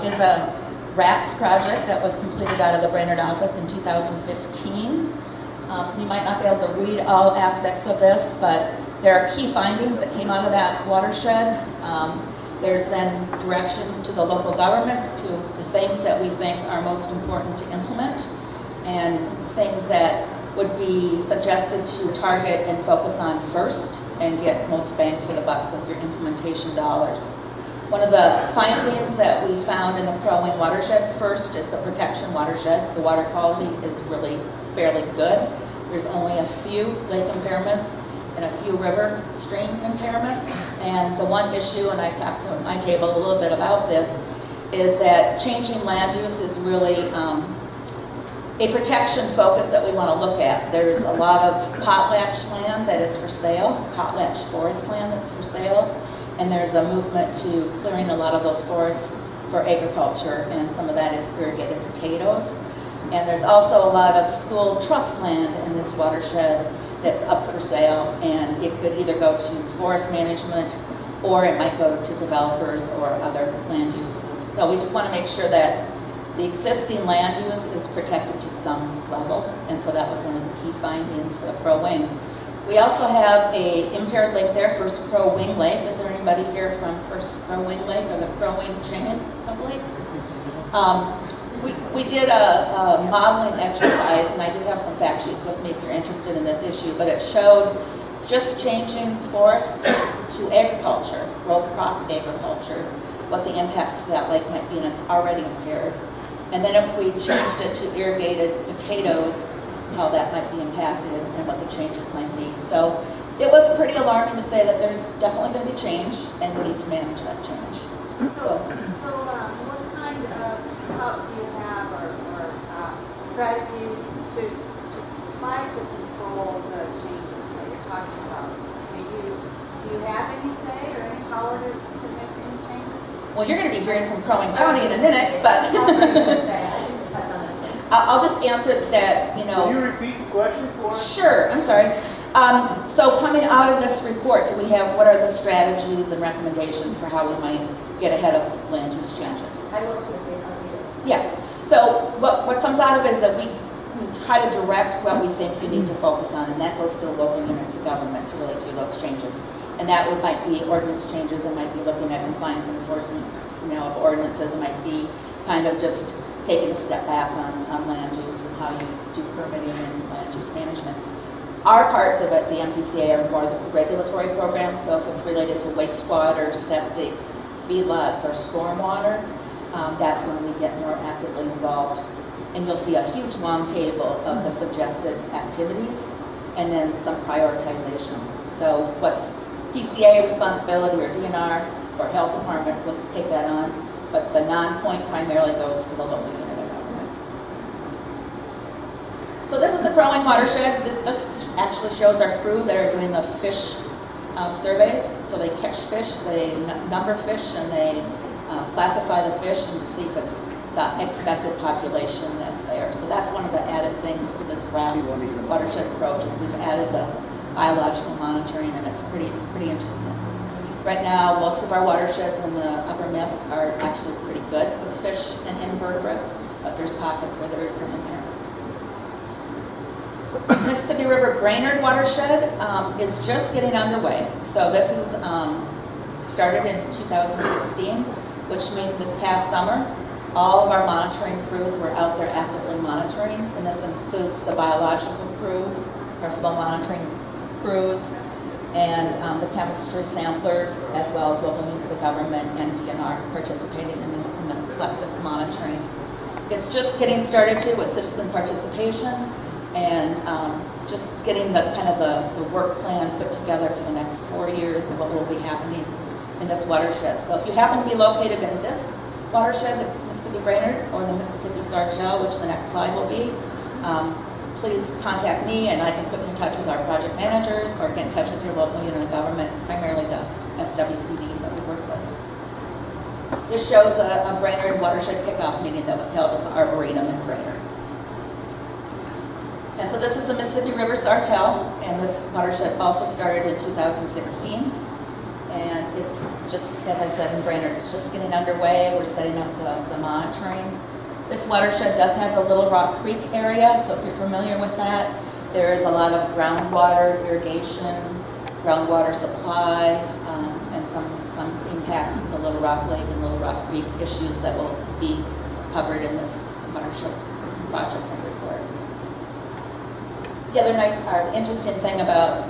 is a RAPS project that was completed out of the Brainerd office in 2015. You might not be able to read all aspects of this, but there are key findings that came out of that watershed. There's then direction to the local governments to the things that we think are most important to implement and things that would be suggested to target and focus on first and get most bang for the buck with your implementation dollars. One of the findings that we found in the Crow Wing watershed, first, it's a protection watershed. The water quality is really fairly good. There's only a few lake impairments and a few river stream impairments. And the one issue, and I talked to my table a little bit about this, is that changing land use is really a protection focus that we want to look at. There's a lot of potlatch land that is for sale, potlatch forest land that's for sale, and there's a movement to clearing a lot of those forests for agriculture, and some of that is irrigated potatoes. And there's also a lot of school trust land in this watershed that's up for sale, and it could either go to forest management or it might go to developers or other land uses. So we just want to make sure that the existing land use is protected to some level, and so that was one of the key findings for the Crow Wing. We also have a impaired lake there, First Crow Wing Lake. Is there anybody here from First Crow Wing Lake or the Crow Wing chain of lakes? We did a modeling exercise, and I do have some fact sheets with me if you're interested in this issue, but it showed just changing forests to agriculture, row crop agriculture, what the impacts to that lake might be, and it's already impaired. And then if we changed it to irrigated potatoes, how that might be impacted and what the changes might be. So it was pretty alarming to say that there's definitely going to be change, and we need to manage that change.
So what kind of help do you have or strategies to try to control the changes that you're talking about? I mean, do you have any say or any power to make any changes?
Well, you're going to be hearing from Crow Wing County in a minute, but I'll just answer that, you know.
Can you repeat the question for us?
Sure, I'm sorry. So coming out of this report, what are the strategies and recommendations for how we might get ahead of land use changes?
I will sort of say how to do it.
Yeah. So what comes out of it is that we try to direct what we think we need to focus on, and that goes to the local units of government to really do those changes. And that might be ordinance changes, it might be looking at compliance and enforcement, of ordinances, it might be kind of just taking a step back on land use and how you do permitting and land use management. Our parts of it, the MPCA, are more the regulatory programs, so if it's related to wastewater, septics, feedlots, or stormwater, that's when we get more actively involved. And you'll see a huge long table of the suggested activities and then some prioritization. So what's PCA responsibility or DNR or health department will take that on, but the non-point primarily goes to the local unit of government. So this is the Crow Wing watershed. This actually shows our crew that are doing the fish surveys. So they catch fish, they number fish, and they classify the fish and to see if it's the expected population that's there. So that's one of the added things to this RAPS watershed approach is we've added the biological monitoring, and it's pretty interesting. Right now, most of our watersheds in the upper Mist are actually pretty good with fish and invertebrates, but there's pockets where there is some impairments. Mississippi River Brainerd watershed is just getting underway. So this is started in 2016, which means this past summer, all of our monitoring crews were out there actively monitoring, and this includes the biological crews, our flow monitoring crews, and the chemistry samplers, as well as local units of government and DNR participating in the collective monitoring. It's just getting started too with citizen participation and just getting the kind of the work plan put together for the next 4 years of what will be happening in this watershed. So if you happen to be located in this watershed, the Mississippi Brainerd or the Mississippi Sartell, which the next slide will be, please contact me and I can put you in touch with our project managers or get in touch with your local unit of government, primarily the SWCDs that we work with. This shows a Brainerd watershed kickoff meeting that was held at the Arboretum in Brainerd. And so this is the Mississippi River Sartell, and this watershed also started in 2016. And it's just, as I said, in Brainerd, it's just getting underway. We're setting up the monitoring. This watershed does have the Little Rock Creek area, so if you're familiar with that, there is a lot of groundwater irrigation, groundwater supply, and some impacts to the Little Rock Lake and Little Rock Creek issues that will be covered in this watershed project and report. The other nice, interesting thing about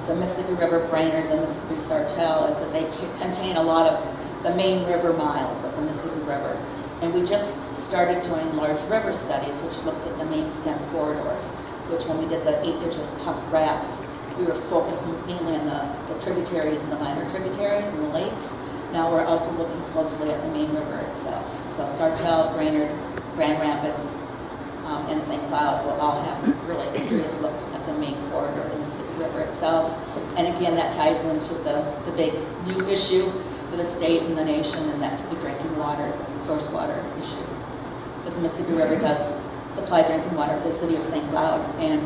the Mississippi River Brainerd, the Mississippi Sartell, is that they contain a lot of the main river miles of the Mississippi River. And we just started doing large river studies, which looks at the main stem corridors, which when we did the 8-digit pump rafts, we were focused mainly on the tributaries and the minor tributaries and the lakes. Now we're also looking closely at the main river itself. So Sartell, Brainerd, Grand Rapids, and St. Cloud will all have really serious looks at the main corridor of the Mississippi River itself. And again, that ties into the big new issue for the state and the nation, and that's the drinking water, source water issue. Because the Mississippi River does supply drinking water for the city of St. Cloud and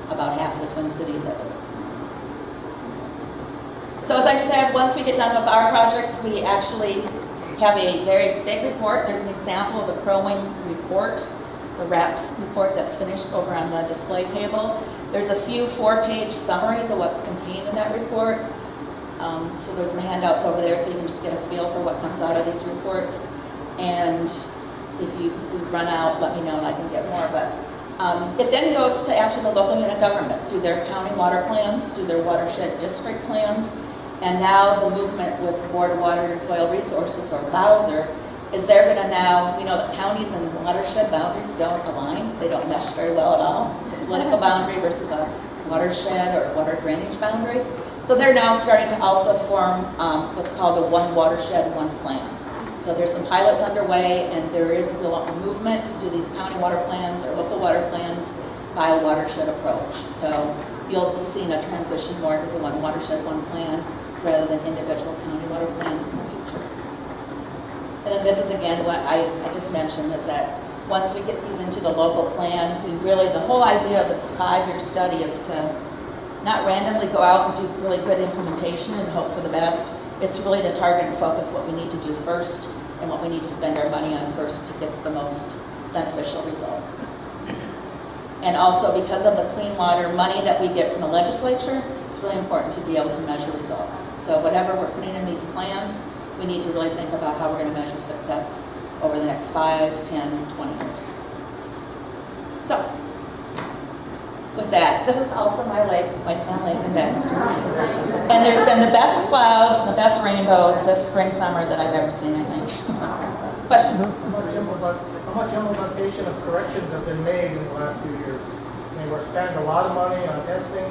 about half the Twin Cities, I believe. So as I said, once we get done with our projects, we actually have a very big report. There's an example of the Crow Wing report, the RAPS report that's finished over on the display table. There's a few 4-page summaries of what's contained in that report. So there's some handouts over there so you can just get a feel for what comes out of these reports. And if we run out, let me know and I can get more. But it then goes to actually the local unit of government through their county water plans, through their watershed district plans. And now the movement with the Board of Water and Soil Resources, or BOWSR, is they're going to now, we know that counties and watershed boundaries don't align. They don't mesh very well at all. It's a political boundary versus a watershed or water drainage boundary. So they're now starting to also form what's called a one watershed, one plan. So there's some pilots underway, and there is a real movement to do these county water plans or local water plans by a watershed approach. So you'll be seeing a transition more to the one watershed, one plan, rather than individual county water plans in the future. And then this is again what I just mentioned, is that once we get these into the local plan, we really, the whole idea of this 5-year study is to not randomly go out and do really good implementation and hope for the best. It's really to target and focus what we need to do first and what we need to spend our money on first to get the most beneficial results. And also because of the clean water money that we get from the legislature, it's really important to be able to measure results. So whatever we're putting in these plans, we need to really think about how we're going to measure success over the next 5, 10, 20 years. So, with that, this is also my lake, White Sand Lake in Baxter. And there's been the best clouds and the best rainbows this spring, summer that I've ever seen, I think. Question?
How much implementation of corrections have been made in the last few years? I mean, we're spending a lot of money on testing,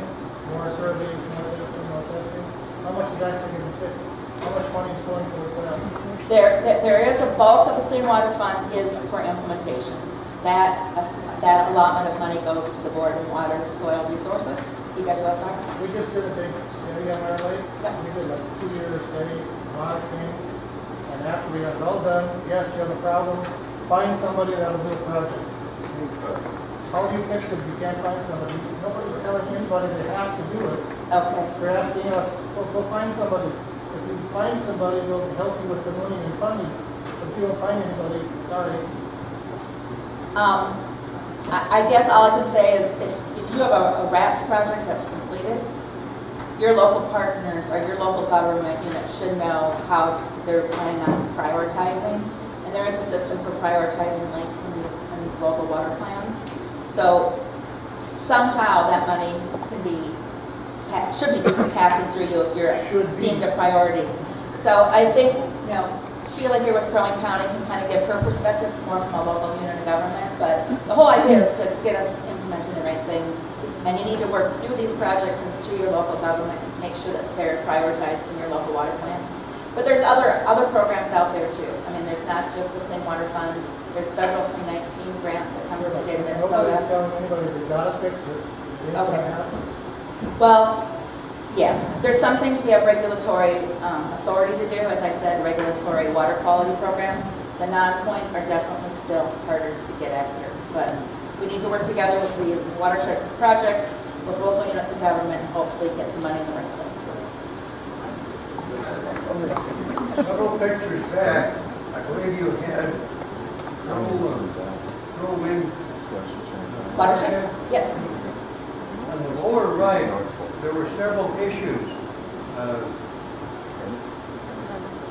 more surveys, more testing, more testing. How much is actually getting fixed? How much money is going towards that?
There is a bulk of the Clean Water Fund is for implementation. That allotment of money goes to the Board of Water and Soil Resources, EWSR.
We just did a big study on our lake. Yeah. We did like a 2-year study, monitoring. And after we got it all done, yes, you have a problem, find somebody that'll do a project. How do you fix it if you can't find somebody? Nobody's telling anybody they have to do it.
Okay.
They're asking us, well, go find somebody. If you find somebody, they'll help you with the money and funding. But if you don't find anybody, sorry.
I guess all I can say is if you have a RAPS project that's completed, your local partners or your local government unit should know how they're planning on prioritizing. And there is a system for prioritizing lakes in these local water plans. So somehow that money can be should be passing through you if you're
Should be.
deemed a priority. So I think, Sheila here with Crow Wing County can kind of give her perspective more from a local unit of government, but the whole idea is to get us implementing the right things. And you need to work through these projects and through your local government to make sure that they're prioritized in your local water plans. But there's other programs out there too. I mean, there's not just the Clean Water Fund. There's federal 319 grants that come to the state of
Nobody's
Minnesota.
telling anybody they gotta fix it. It ain't gonna happen.
Well, yeah, there's some things we have regulatory authority to do. As I said, regulatory water quality programs. The non-point are definitely still harder to get after. But we need to work together with these watershed projects, with local units of government, and hopefully get the money in the right places.
Several pictures back, I believe you had Crow Wing.
Watershed? Yes.
On the lower right, there were several issues.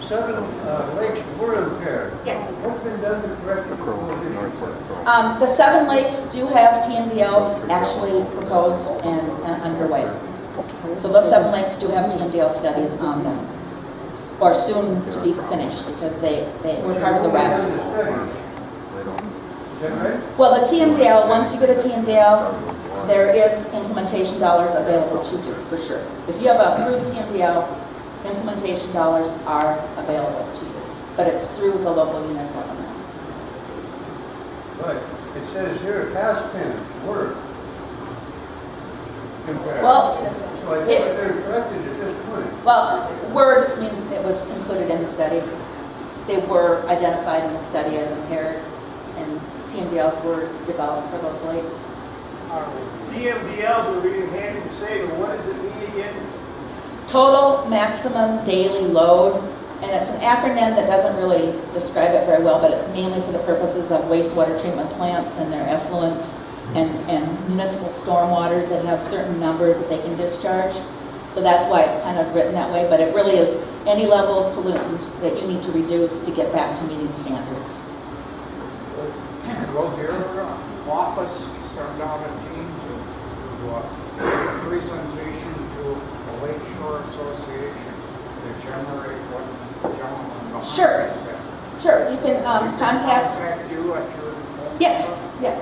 7 lakes were impaired.
Yes.
What's been done to correct the issues?
The 7 lakes do have TMDLs actually proposed and underway. So those 7 lakes do have TMDL studies on them, or soon to be finished, because they were part of the RAPs.
Is that right?
Well, the TMDL, once you get a TMDL, there is implementation dollars available to you, for sure. If you have an approved TMDL, implementation dollars are available to you, but it's through the local unit of government.
But it says here, past tense, were impaired.
Well,
So I think they're corrected at this point.
Well, were just means it was included in the study. They were identified in the study as impaired, and TMDLs were developed for those lakes.
DMDLs were reading handy to say, but what does it mean again?
Total maximum daily load, and it's an acronym that doesn't really describe it very well, but it's mainly for the purposes of wastewater treatment plants and their effluents and municipal stormwaters that have certain numbers that they can discharge. So that's why it's kind of written that way, but it really is any level of pollutant that you need to reduce to get back to meeting standards.
Will your office send out a team to a presentation to the Lake Shore Association to generate what the gentleman behind
Sure.
us said?
Sure, you can contact.
You at your.
Yes, yeah.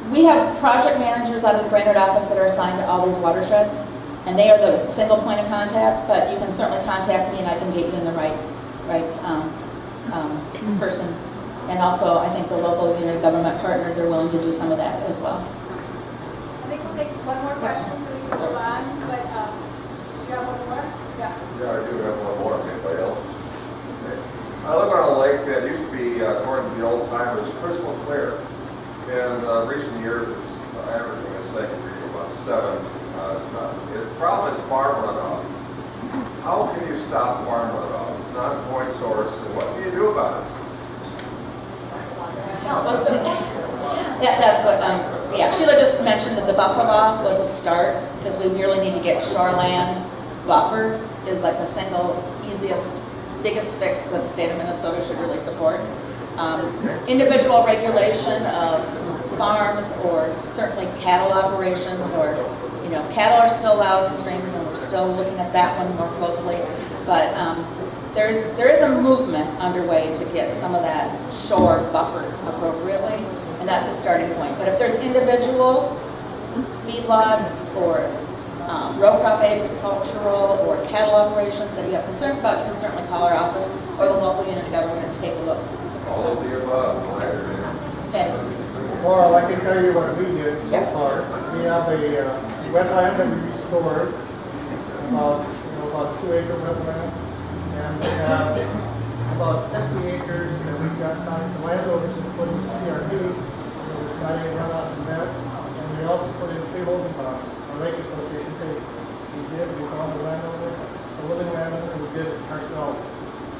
We have project managers out of the Brainerd office that are assigned to all these watersheds, and they are the single point of contact, but you can certainly contact me and I can get you in the right person. And also, I think the local unit of government partners are willing to do some of that as well.
I think we'll take one more question so we can move on, but do you have one more? Yeah.
Yeah, I do have one more, if anybody else. Okay. I live on a lake that used to be, according to the old timers, crystal clear. In recent years, it's averaging a second reading about 7. The problem is farm runoff. How can you stop farm runoff? It's not a point source, and what do you do about it?
Yeah, that's what, yeah, Sheila just mentioned that the buffer law was a start, because we really need to get shoreland buffer is like the single easiest, biggest fix that the state of Minnesota should really support. Individual regulation of farms, or certainly cattle operations, or, cattle are still allowed in streams, and we're still looking at that one more closely. But there is a movement underway to get some of that shore buffered appropriately, and that's a starting point. But if there's individual feedlots or row crop agricultural or cattle operations that you have concerns about, you can certainly call our office or the local unit of government and take a look.
All of the above.
Okay.
Laurel, I can tell you what we did so far. We have a wetland that we restored, about 2 acre wetland. And we have about 50 acres that we've got the landowners to put into CRP, so there's not any runoff from that. And we also put in 3 holding ponds, our lake association paid. We found the landowner, the living landowner, we did it ourselves.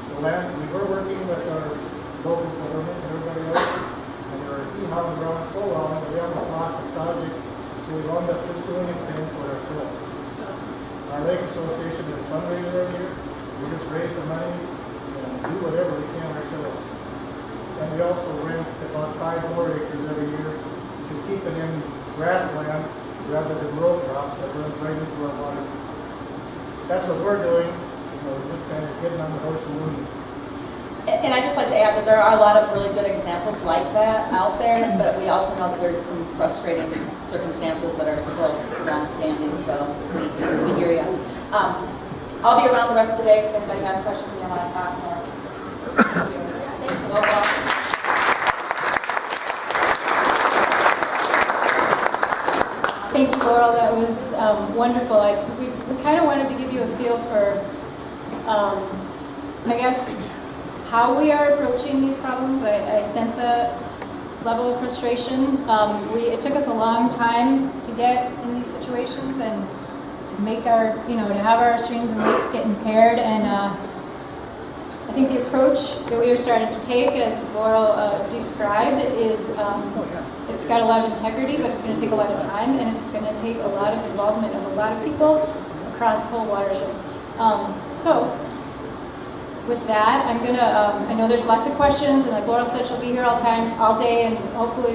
We were working with our local government and everybody else, and we were hee-hawing around so long that we almost lost the project, so we wound up just doing things for ourselves. Our lake association is a fundraiser every year. We just raise the money and do whatever we can ourselves. And we also rent about 5 more acres every year to keep it in grassland rather than road drops that runs right into our water. That's what we're doing, just kind of getting on the horse and moving.
And I'd just like to add that there are a lot of really good examples like that out there, but we also know that there's some frustrating circumstances that are still long-standing, so we hear you. I'll be around the rest of the day if anybody has questions or want to talk more.
Thank you, Laurel. That was wonderful. We kind of wanted to give you a feel for, I guess, how we are approaching these problems. I sense a level of frustration. It took us a long time to get in these situations and to make our, to have our streams and lakes get impaired. And I think the approach that we are starting to take, as Laurel described, is it's got a lot of integrity, but it's going to take a lot of time, and it's going to take a lot of involvement of a lot of people across whole watersheds. So with that, I'm going to, I know there's lots of questions, and like Laurel said, she'll be here all day, and hopefully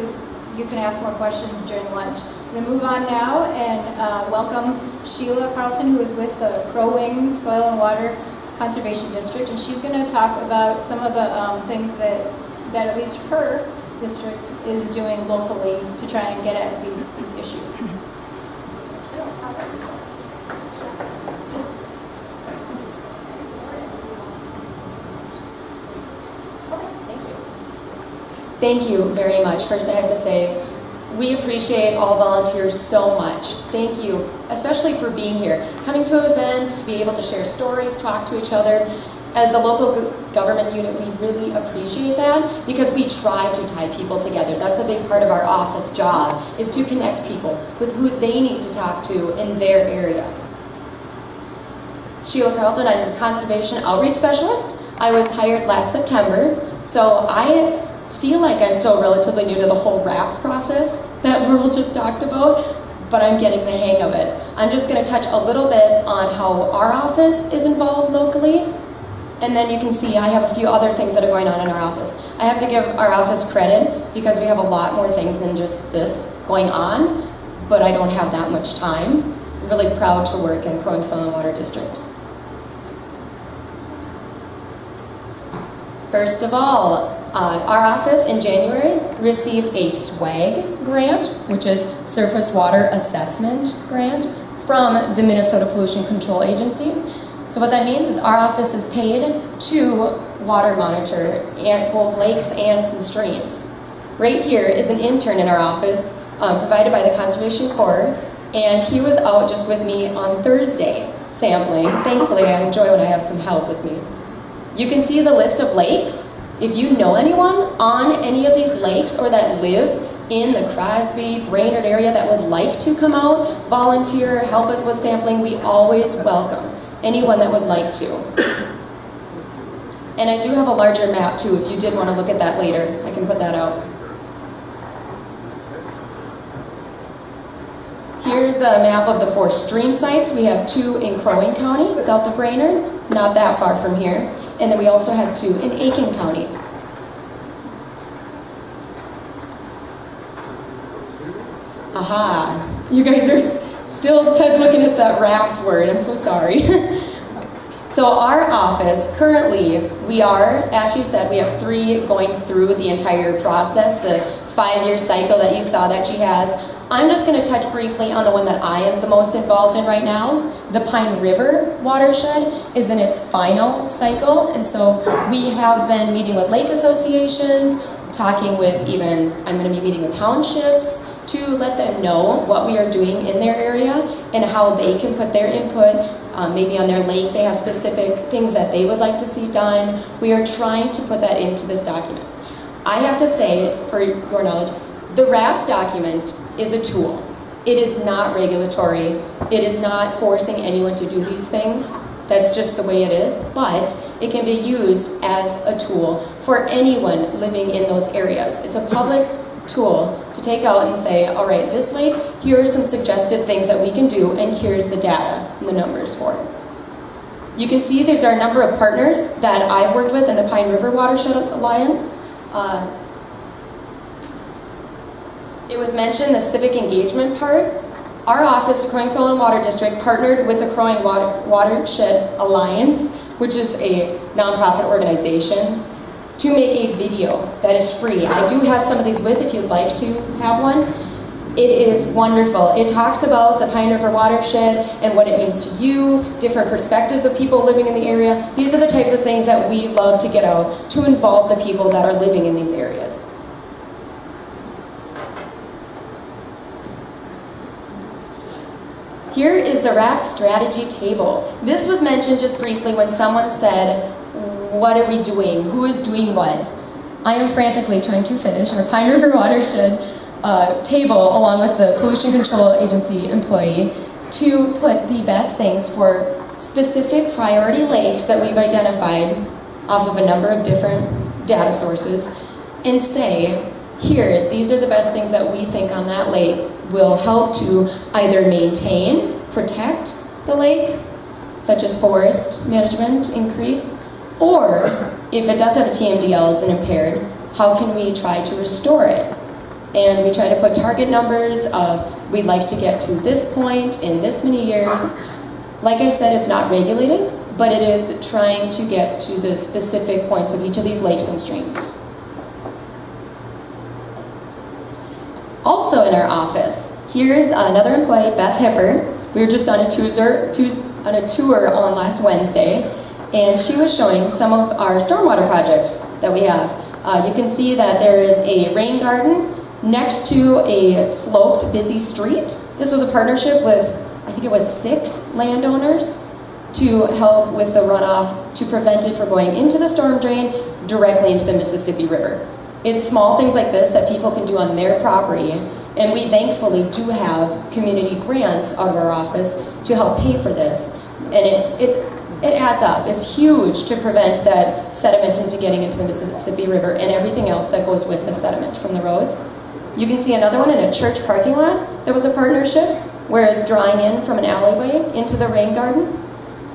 you can ask more questions during lunch. I'm going to move on now and welcome Sheila Carlton, who is with the Crow Wing Soil and Water Conservation District, and she's going to talk about some of the things that at least her district is doing locally to try and get at these issues.
Thank you very much. First, I have to say, we appreciate all volunteers so much. Thank you, especially for being here. Coming to an event, to be able to share stories, talk to each other. As a local government unit, we really appreciate that because we try to tie people together. That's a big part of our office job, is to connect people with who they need to talk to in their area. Sheila Carlton, I'm a Conservation Outreach Specialist. I was hired last September, so I feel like I'm still relatively new to the whole RAPS process that Laurel just talked about, but I'm getting the hang of it. I'm just going to touch a little bit on how our office is involved locally, and then you can see I have a few other things that are going on in our office. I have to give our office credit because we have a lot more things than just this going on, but I don't have that much time. I'm really proud to work in Crow Wing Soil and Water District. First of all, our office in January received a SWAG grant, which is Surface Water Assessment Grant, from the Minnesota Pollution Control Agency. So what that means is our office is paid to water monitor both lakes and some streams. Right here is an intern in our office provided by the Conservation Corps, and he was out just with me on Thursday sampling. Thankfully, I enjoy when I have some help with me. You can see the list of lakes. If you know anyone on any of these lakes or that live in the Crosby, Brainerd area that would like to come out, volunteer, help us with sampling, we always welcome anyone that would like to. And I do have a larger map too, if you did want to look at that later. I can put that out. Here's the map of the 4 stream sites. We have 2 in Crow Wing County, south of Brainerd, not that far from here. And then we also have 2 in Aiken County. Aha, you guys are still looking at that RAPS word, I'm so sorry. So our office, currently, we are, as she said, we have 3 going through the entire process, the 5-year cycle that you saw that she has. I'm just going to touch briefly on the one that I am the most involved in right now. The Pine River watershed is in its final cycle, and so we have been meeting with lake associations, talking with I'm going to be meeting with townships to let them know what we are doing in their area and how they can put their input. Maybe on their lake they have specific things that they would like to see done. We are trying to put that into this document. I have to say, for your knowledge, the RAPS document is a tool. It is not regulatory. It is not forcing anyone to do these things. That's just the way it is. But it can be used as a tool for anyone living in those areas. It's a public tool to take out and say, all right, this lake, here are some suggested things that we can do, and here's the data and the numbers for it. You can see there's a number of partners that I've worked with in the Pine River Watershed Alliance. It was mentioned, the civic engagement part. our office, the Crow Soil and Water District, partnered with the Crow Watershed Alliance, which is a nonprofit organization, to make a video that is free. I do have some of these with if you'd like to have one. It is wonderful. It talks about the Pine River watershed and what it means to you, different perspectives of people living in the area. These are the type of things that we love to get out to involve the people that are living in these areas. Here is the RAP strategy table. This was mentioned just briefly when someone said, what are we doing? Who is doing what? I am frantically trying to finish our Pine River watershed table along with the Pollution Control Agency employee to put the best things for specific priority lakes that we've identified off of a number of different data sources and say, here, these are the best things that we think on that lake will help to either maintain, protect the lake, such as forest management increase, or if it does have a TMDL as an impaired, how can we try to restore it? And we try to put target numbers of we'd like to get to this point in this many years. Like I said, it's not regulated, but it is trying to get to the specific points of each of these lakes and streams. Also in our office, here's another employee, Beth Hipper. We were just on a tour on last Wednesday, and she was showing some of our stormwater projects that we have. You can see that there is a rain garden next to a sloped, busy street. This was a partnership with, I think it was 6 landowners to help with the runoff to prevent it from going into the storm drain directly into the Mississippi River. It's small things like this that people can do on their property, and we thankfully do have community grants out of our office to help pay for this. And it adds up. It's huge to prevent that sediment into getting into the Mississippi River and everything else that goes with the sediment from the roads. You can see another one in a church parking lot. There was a partnership where it's drawing in from an alleyway into the rain garden.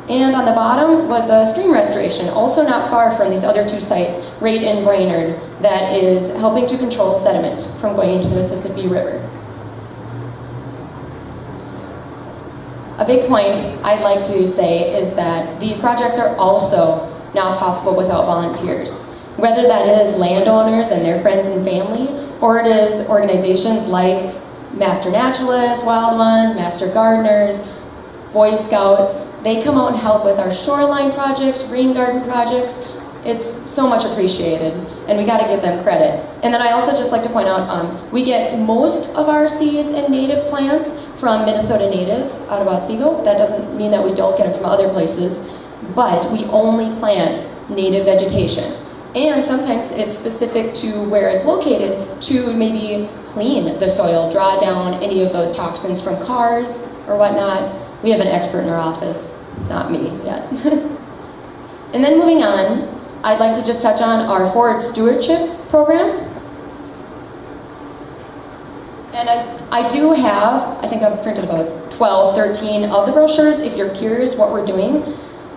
And on the bottom was a stream restoration, also not far from these other 2 sites, right in Brainerd, that is helping to control sediment from going into the Mississippi River. A big point I'd like to say is that these projects are also not possible without volunteers. Whether that is landowners and their friends and family, or it is organizations like Master Naturalists, Wild Ones, Master Gardeners, Boy Scouts. They come out and help with our shoreline projects, rain garden projects. It's so much appreciated, and we gotta give them credit. And then I also just like to point out, we get most of our seeds and native plants from Minnesota natives out of Otsego. That doesn't mean that we don't get them from other places, but we only plant native vegetation. And sometimes it's specific to where it's located to maybe clean the soil, draw down any of those toxins from cars or whatnot. We have an expert in our office. It's not me yet. And then moving on, I'd like to just touch on our forest stewardship program. And I do have, I think I've printed about 12, 13 of the brochures if you're curious what we're doing.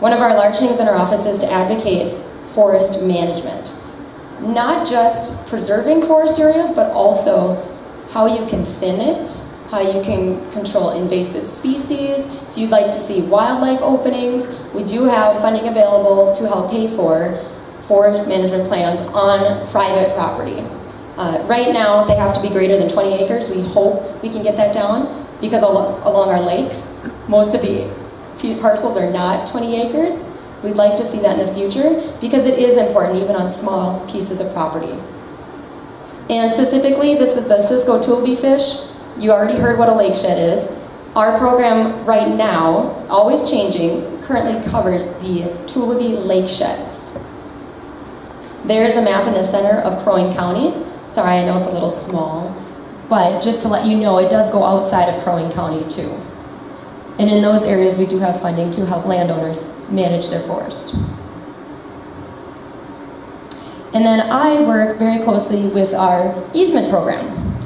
One of our large things in our office is to advocate forest management. Not just preserving forest areas, but also how you can thin it, how you can control invasive species. If you'd like to see wildlife openings, we do have funding available to help pay for forest management plans on private property. Right now, they have to be greater than 20 acres. We hope we can get that down because along our lakes, most of the parcels are not 20 acres. We'd like to see that in the future because it is important even on small pieces of property. And specifically, this is the Cisco Tulby fish. You already heard what a lake shed is. Our program right now, always changing, currently covers the Tulby lake sheds. There's a map in the center of Crow Wing County. Sorry, I know it's a little small, but just to let you know, it does go outside of Crow Wing County too. And in those areas, we do have funding to help landowners manage their forest. And then I work very closely with our easement program.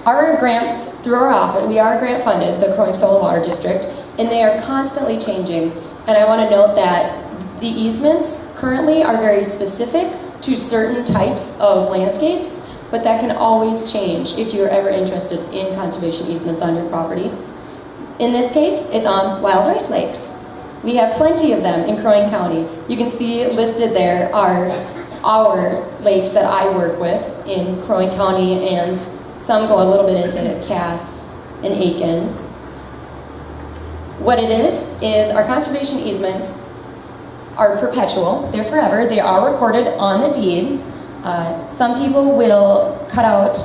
Our grant, through our office, we are grant funded, the Crow Soil and Water District, and they are constantly changing. And I want to note that the easements currently are very specific to certain types of landscapes. but that can always change if you're ever interested in conservation easements on your property. In this case, it's on wild rice lakes. We have plenty of them in Crow Wing County. You can see listed there are our lakes that I work with in Crow Wing County, and some go a little bit into Cass and Aiken. What it is our conservation easements are perpetual. They're forever. They are recorded on the deed. Some people will cut out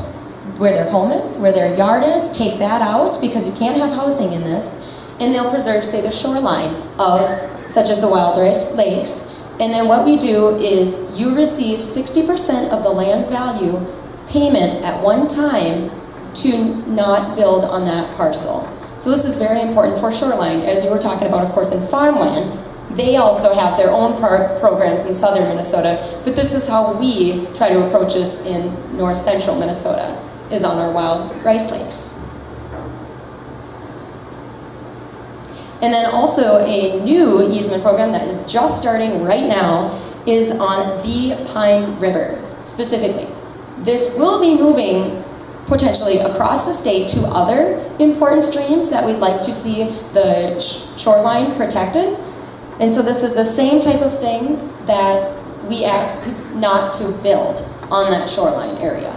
where their home is, where their yard is, take that out because you can't have housing in this, and they'll preserve, say, the shoreline of, such as the wild rice lakes. And then what we do is you receive 60% of the land value payment at one time to not build on that parcel. So this is very important for shoreline, as you were talking about, of course, in farmland. They also have their own programs in southern Minnesota, but this is how we try to approach this in north central Minnesota, is on our wild rice lakes. And then also a new easement program that is just starting right now is on the Pine River, specifically. This will be moving potentially across the state to other important streams that we'd like to see the shoreline protected. And so this is the same type of thing that we ask people not to build on that shoreline area.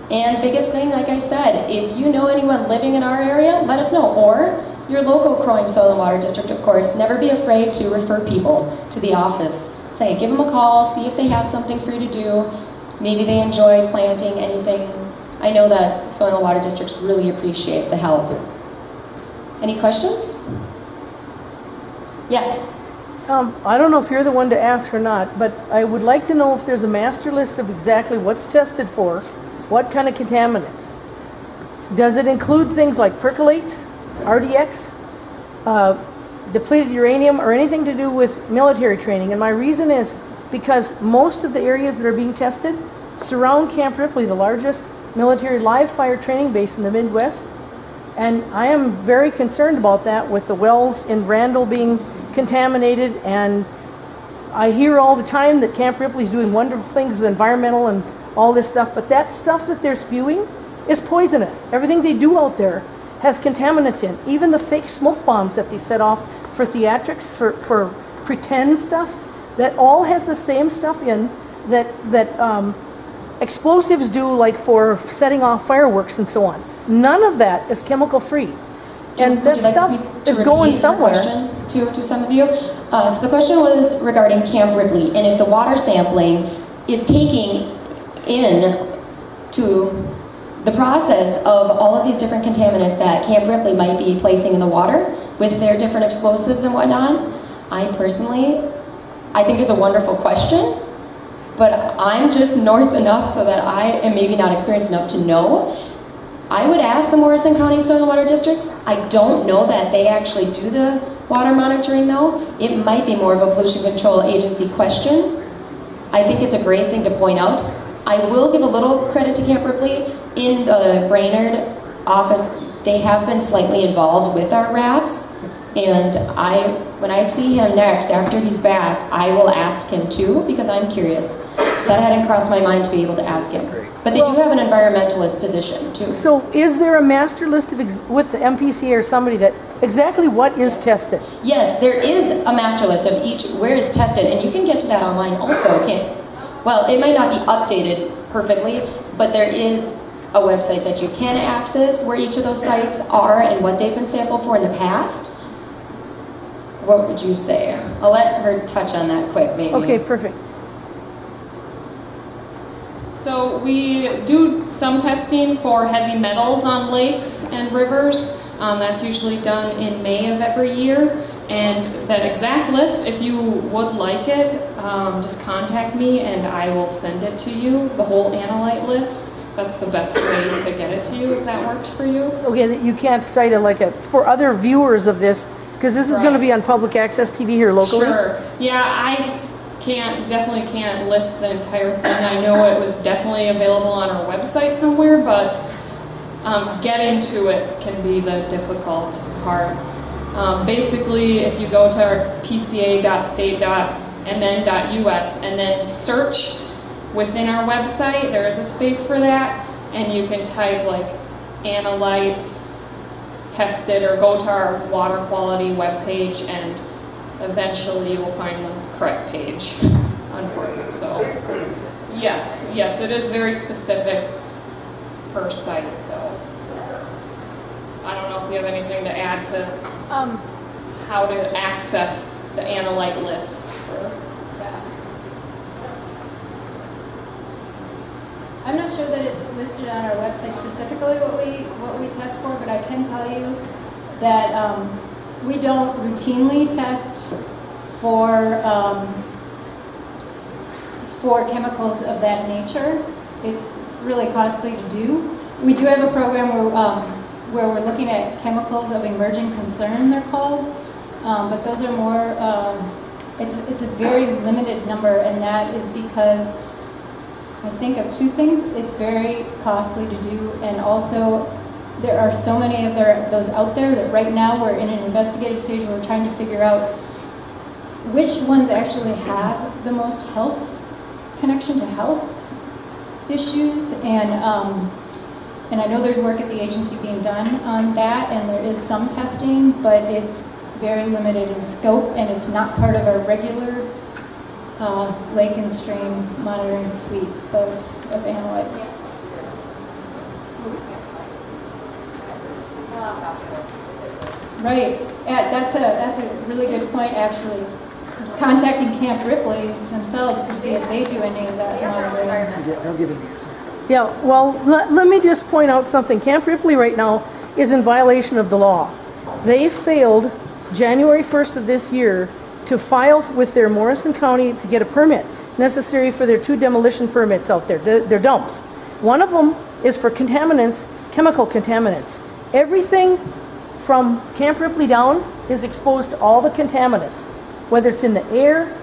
And biggest thing, like I said, if you know anyone living in our area, let us know. Or your local Crow Wing Soil and Water District, of course. Never be afraid to refer people to the office. Say, give them a call, see if they have something for you to do. Maybe they enjoy planting anything. I know that Soil and Water Districts really appreciate the help. Any questions? Yes?
I don't know if you're the one to ask or not, but I would like to know if there's a master list of exactly what's tested for, what kind of contaminants. Does it include things like percolates, RDX, depleted uranium, or anything to do with military training? And my reason is because most of the areas that are being tested surround Camp Ripley, the largest military live fire training base in the Midwest. And I am very concerned about that, with the wells in Randall being contaminated. And I hear all the time that Camp Ripley's doing wonderful things with environmental and all this stuff, but that stuff that they're spewing is poisonous. Everything they do out there has contaminants in. Even the fake smoke bombs that they set off for theatrics, for pretend stuff, that all has the same stuff in that explosives do, like for setting off fireworks and so on. None of that is chemical free. And that stuff is going somewhere.
To some of you. So the question was regarding Camp Ripley, and if the water sampling is taking in to the process of all of these different contaminants that Camp Ripley might be placing in the water with their different explosives and whatnot. I think it's a wonderful question, but I'm just north enough so that I am maybe not experienced enough to know. I would ask the Morrison County Soil and Water District. I don't know that they actually do the water monitoring though. It might be more of a pollution control agency question. I think it's a great thing to point out. I will give a little credit to Camp Ripley. In the Brainerd office, they have been slightly involved with our RAPs, and when I see him next, after he's back, I will ask him too, because I'm curious. That hadn't crossed my mind to be able to ask him. But they do have an environmentalist position too.
So is there a master list with the MPCA or somebody that exactly what is tested?
Yes, there is a master list of each where is tested, and you can get to that online also. Well, it might not be updated perfectly, but there is a website that you can access where each of those sites are and what they've been sampled for in the past. What would you say? I'll let her touch on that quick, maybe.
Okay, perfect.
So we do some testing for heavy metals on lakes and rivers. That's usually done in May of every year. And that exact list, if you would like it, just contact me and I will send it to you, the whole analyte list. That's the best way to get it to you, if that works for you.
Okay, you can't cite it for other viewers of this, because this is going to be on public access TV here locally.
Sure. Yeah, I definitely can't list the entire thing. I know it was definitely available on our website somewhere, but getting to it can be the difficult part. Basically, if you go to our pca.state.gov and then .us, and then search within our website. There is a space for that, and you can type like analytes tested, or go to our water quality webpage, and eventually you will find the correct page. Unfortunately, so yes, it is very specific per site. So I don't know if you have anything to add to how to access the analyte list for that.
I'm not sure that it's listed on our website specifically what we test for, but I can tell you that we don't routinely test for chemicals of that nature. It's really costly to do. We do have a program where we're looking at chemicals of emerging concern, they're called, but those are more, it's a very limited number, and that is because I think of two things. It's very costly to do, and also there are so many of those out there that right now we're in an investigative stage where we're trying to figure out which ones actually have the most health connection to health issues, and I know there's work at the agency being done on that, and there is some testing, but it's very limited in scope, and it's not part of our regular lake and stream monitoring suite of analytes. Right. Yeah, that's a really good point, actually. Contacting Camp Ripley themselves to see if they do any of that monitoring.
They'll give an answer. Yeah, well, let me just point out something. Camp Ripley right now is in violation of the law. They failed January 1st of this year to file with their Morrison County to get a permit necessary for their 2 demolition permits out there, their dumps. One of them is for contaminants, chemical contaminants. Everything from Camp Ripley down is exposed to all the contaminants, whether it's in the air,